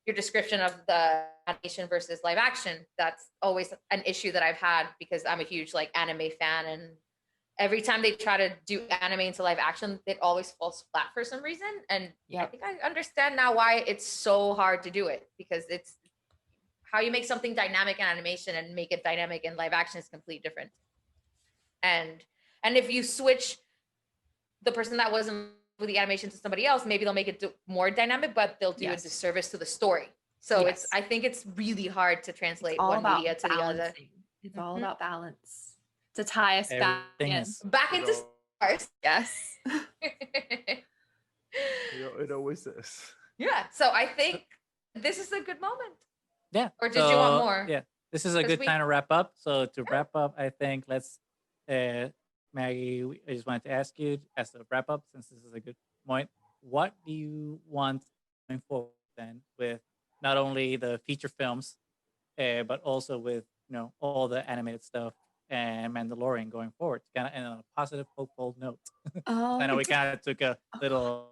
your description of the animation versus live action. That's always an issue that I've had because I'm a huge like anime fan, and every time they try to do anime into live action, it always falls flat for some reason. And I think I understand now why it's so hard to do it, because it's how you make something dynamic in animation and make it dynamic in live action is completely different. And if you switch the person that wasn't with the animation to somebody else, maybe they'll make it more dynamic, but they'll do a disservice to the story. So I think it's really hard to translate one media to the other. It's all about balance. to tie us back Everything in. is Back into Stars. Yes. It always is. Yeah. So I think this is a good moment. yeah. Or did you want more? Yeah, this is a 'Cause good we- time to wrap up. So to wrap up, I think let's Maggie, I just wanted to ask you as a wrap up, since this is a good point. What do you want going forward then with not only the feature films, but also with all the animated stuff and Mandalorian going forward, kind of on a positive, hopeful note? I know we kind of took a little.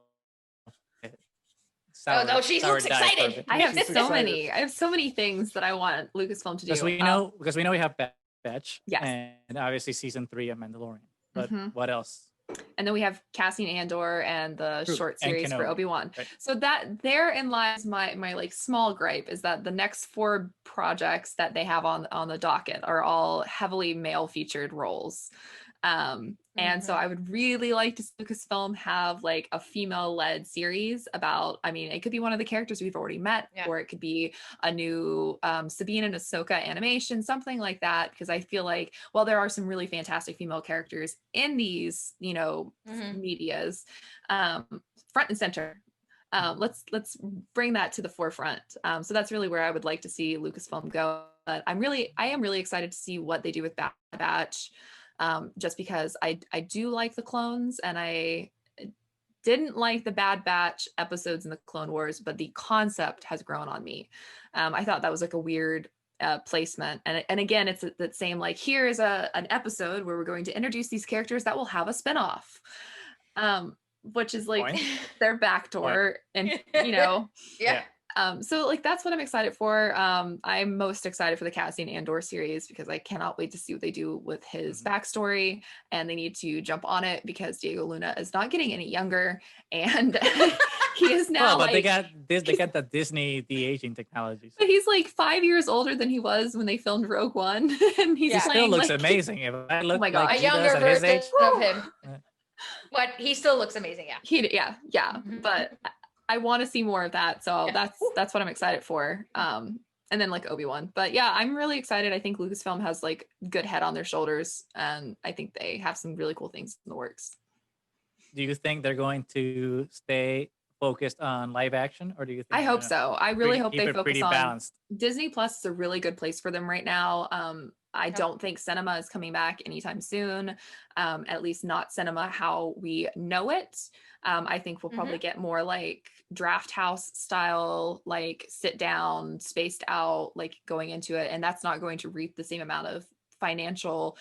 Oh, she looks dive for a excited. bit. I have She's so excited. many. I have so many things that I want Lucasfilm to do. Because we know we have Bad Batch, Yes. and obviously season 3 of Mandalorian. But Mhm. what else? And then we have Cassian Andor and the True. short And series for Kenobi. Obi-Wan. Right. So that therein lies my like small gripe, is that the next 4 projects that they have on the docket are all heavily male featured roles. And so I would really like to see Lucasfilm have like a female led series about, I mean, it could be one of the characters we've already met, Yeah. or it could be a new Sabine and Ahsoka animation, something like that. Because I feel like, well, there are some really fantastic female characters in these, medias, front and center. Let's bring that to the forefront. So that's really where I would like to see Lucasfilm go. But I am really excited to see what they do with Bad Batch. Just because I do like the clones, and I didn't like the Bad Batch episodes in the Clone Wars, but the concept has grown on me. I thought that was like a weird placement, and again, it's that same like, here is an episode where we're going to introduce these characters that will have a spinoff, which is like Point. their backdoor, and Yeah. so like that's what I'm excited for. I'm most excited for the Cassian Andor series because I cannot wait to see what they do with his backstory, and they need to jump on it because Diego Luna is not getting any younger, and he is now but they got the Disney de-aging technology. So he's like 5 years older than he was when they filmed Rogue One, and he's Yeah. he still playing looks like, amazing. If I look my God. like A he younger does at his version age, of him. Yeah. But he still looks amazing, yeah. yeah. Mhm. But I want to see more of that, so Yeah. that's what I'm excited for. And then like Obi-Wan, but yeah, I'm really excited. I think Lucasfilm has like good head on their shoulders, and I think they have some really cool things in the works. Do you think they're going to stay focused on live action, or do you think I hope so. I really hope keep they it focus pretty on balanced? Disney Plus is a really good place for them right now. I Yep. don't think cinema is coming back anytime soon. At least not cinema how we know it. I think we'll probably get more like Draft House style, like sit down, spaced out, like going into it, and that's not going to reap the same amount of financial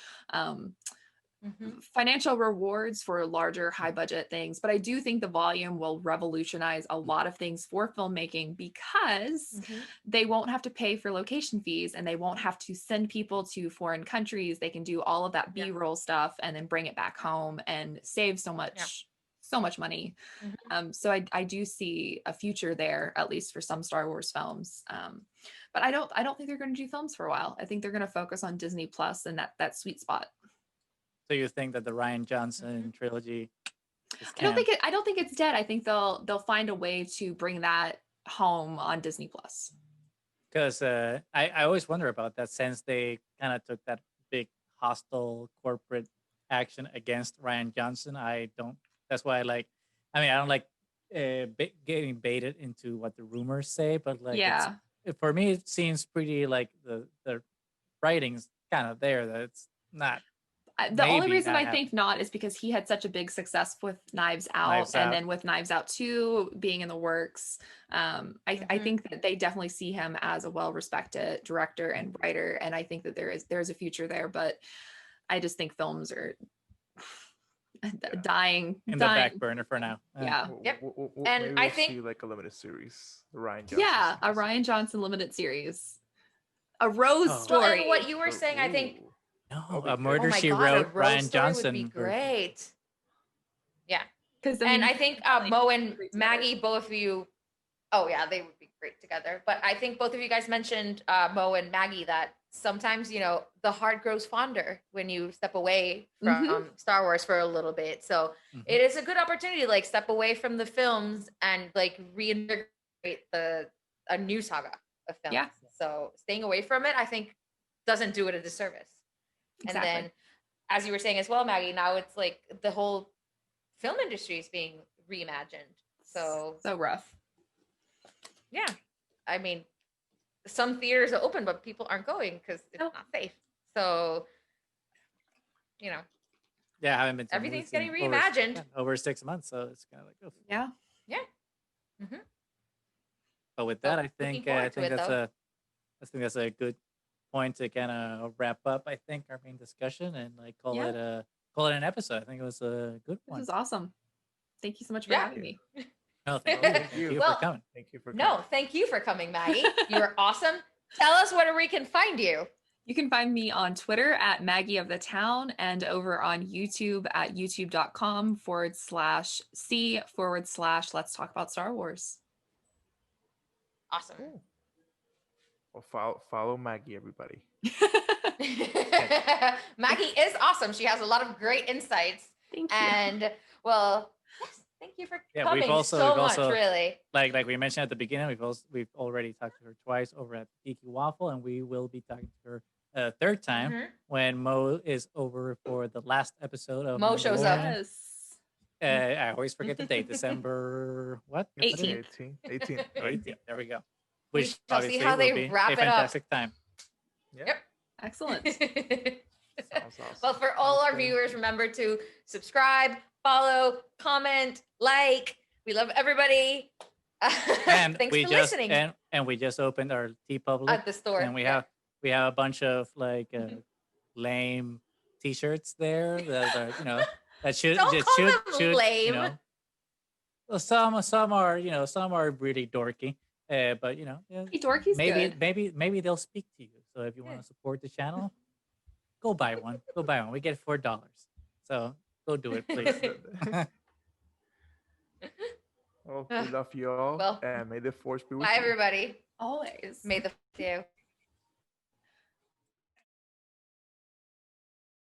rewards for larger high budget things. But I do think the volume will revolutionize a lot of things for filmmaking, because they won't have to pay for location fees, and they won't have to send people to foreign countries. They can do all of that B-roll stuff and then bring it back home and save so much money. So I do see a future there, at least for some Star Wars films. But I don't think they're going to do films for a while. I think they're going to focus on Disney Plus and that sweet spot. So you think that the Ryan Johnson trilogy is I don't think it's dead. I think they'll find a way to bring that home on Disney Plus. Because I always wonder about that, since they kind of took that big hostile corporate action against Ryan Johnson. That's why I don't like getting baited into what the rumors say, but like, for me, it seems pretty like the writing's kind of there, that it's not. The only maybe reason not I think not is because he had such a big success with Knives Out, Knives and Out. then with Knives Out 2 being in the works. I think that they definitely see him as a well-respected director and writer, and I think that there's a future there, but I just think films are dying in the back burner for now. Yeah. Yep. And And maybe I we'll think- see like a limited series, the Ryan Johnson Yeah, a series. Ryan Johnson limited series, a Rose Oh. Well, story. and what you were saying, I think, Ooh. No, That'll be a good. Murder oh my She God, a Wrote Rose Ryan story Johnson would be version. great. Yeah. Because And I think Moe and great together. Maggie, both of you, oh yeah, they would be great together. But I think both of you guys mentioned Moe and Maggie, that sometimes, the heart grows fonder when you step away from Star Wars for a little bit. So it is a good opportunity to like step away from the films and like reintegrate a new saga of films. Yeah. So staying away from it, I think, doesn't do it a disservice. Exactly. And then as you were saying as well, Maggie, now it's like the whole film industry is being reimagined. So rough. yeah, I mean, some theaters are open, but people aren't going because it's No. not safe. So, you know, Yeah, I haven't been to everything's movies getting in reimagined. over 6 months, so it's kind of like, oh. Yeah. But with So, that, I looking think forward to it, though. that's a good point to kind of wrap up. I think our main discussion and like call it an episode. I think it was a good This one. was awesome. Thank you so much for Yeah. having me. No, Thank thank you. you Well, for coming. Thank you for No, thank you for coming, Maggie. You were awesome. Tell us where we can find you. You can find me on Twitter at Maggie of the Town and over on YouTube at youtube.com/C/Let's Talk About Star Wars. Awesome. Cool. Well, follow Maggie, everybody. Maggie is awesome. She has a lot of great insights. Thank you. And well, yes, thank you for Yeah, coming we've also much, really. like we mentioned at the beginning, we've already talked to her twice over at Geeky Waffle, and we will be talking to her a third time Mhm. when Mo is over for the last episode of Mo shows up. Mandalorian. Yes. I always forget the date. December what? 18th. 18. 18th. There we go. We Which shall see obviously how will they be wrap a it up. fantastic time. Yeah. Yep. Excellent. Sounds awesome. Well, for all our Okay. viewers, remember to subscribe, follow, comment, like. We love everybody. And Thanks we for just listening and we just opened our TeePublic, at the store. and we have a bunch of like lame T-shirts there that are that should Don't that call should them should lame. Well, some are some are really dorky, but yeah, Hey, Dorky's good. maybe they'll speak to you. So if you want to support the channel, go buy one. Go buy one. We get $4, so go do it, please. Well, we love you all, Well, and may the force be with Bye, you. everybody. Always. May the you.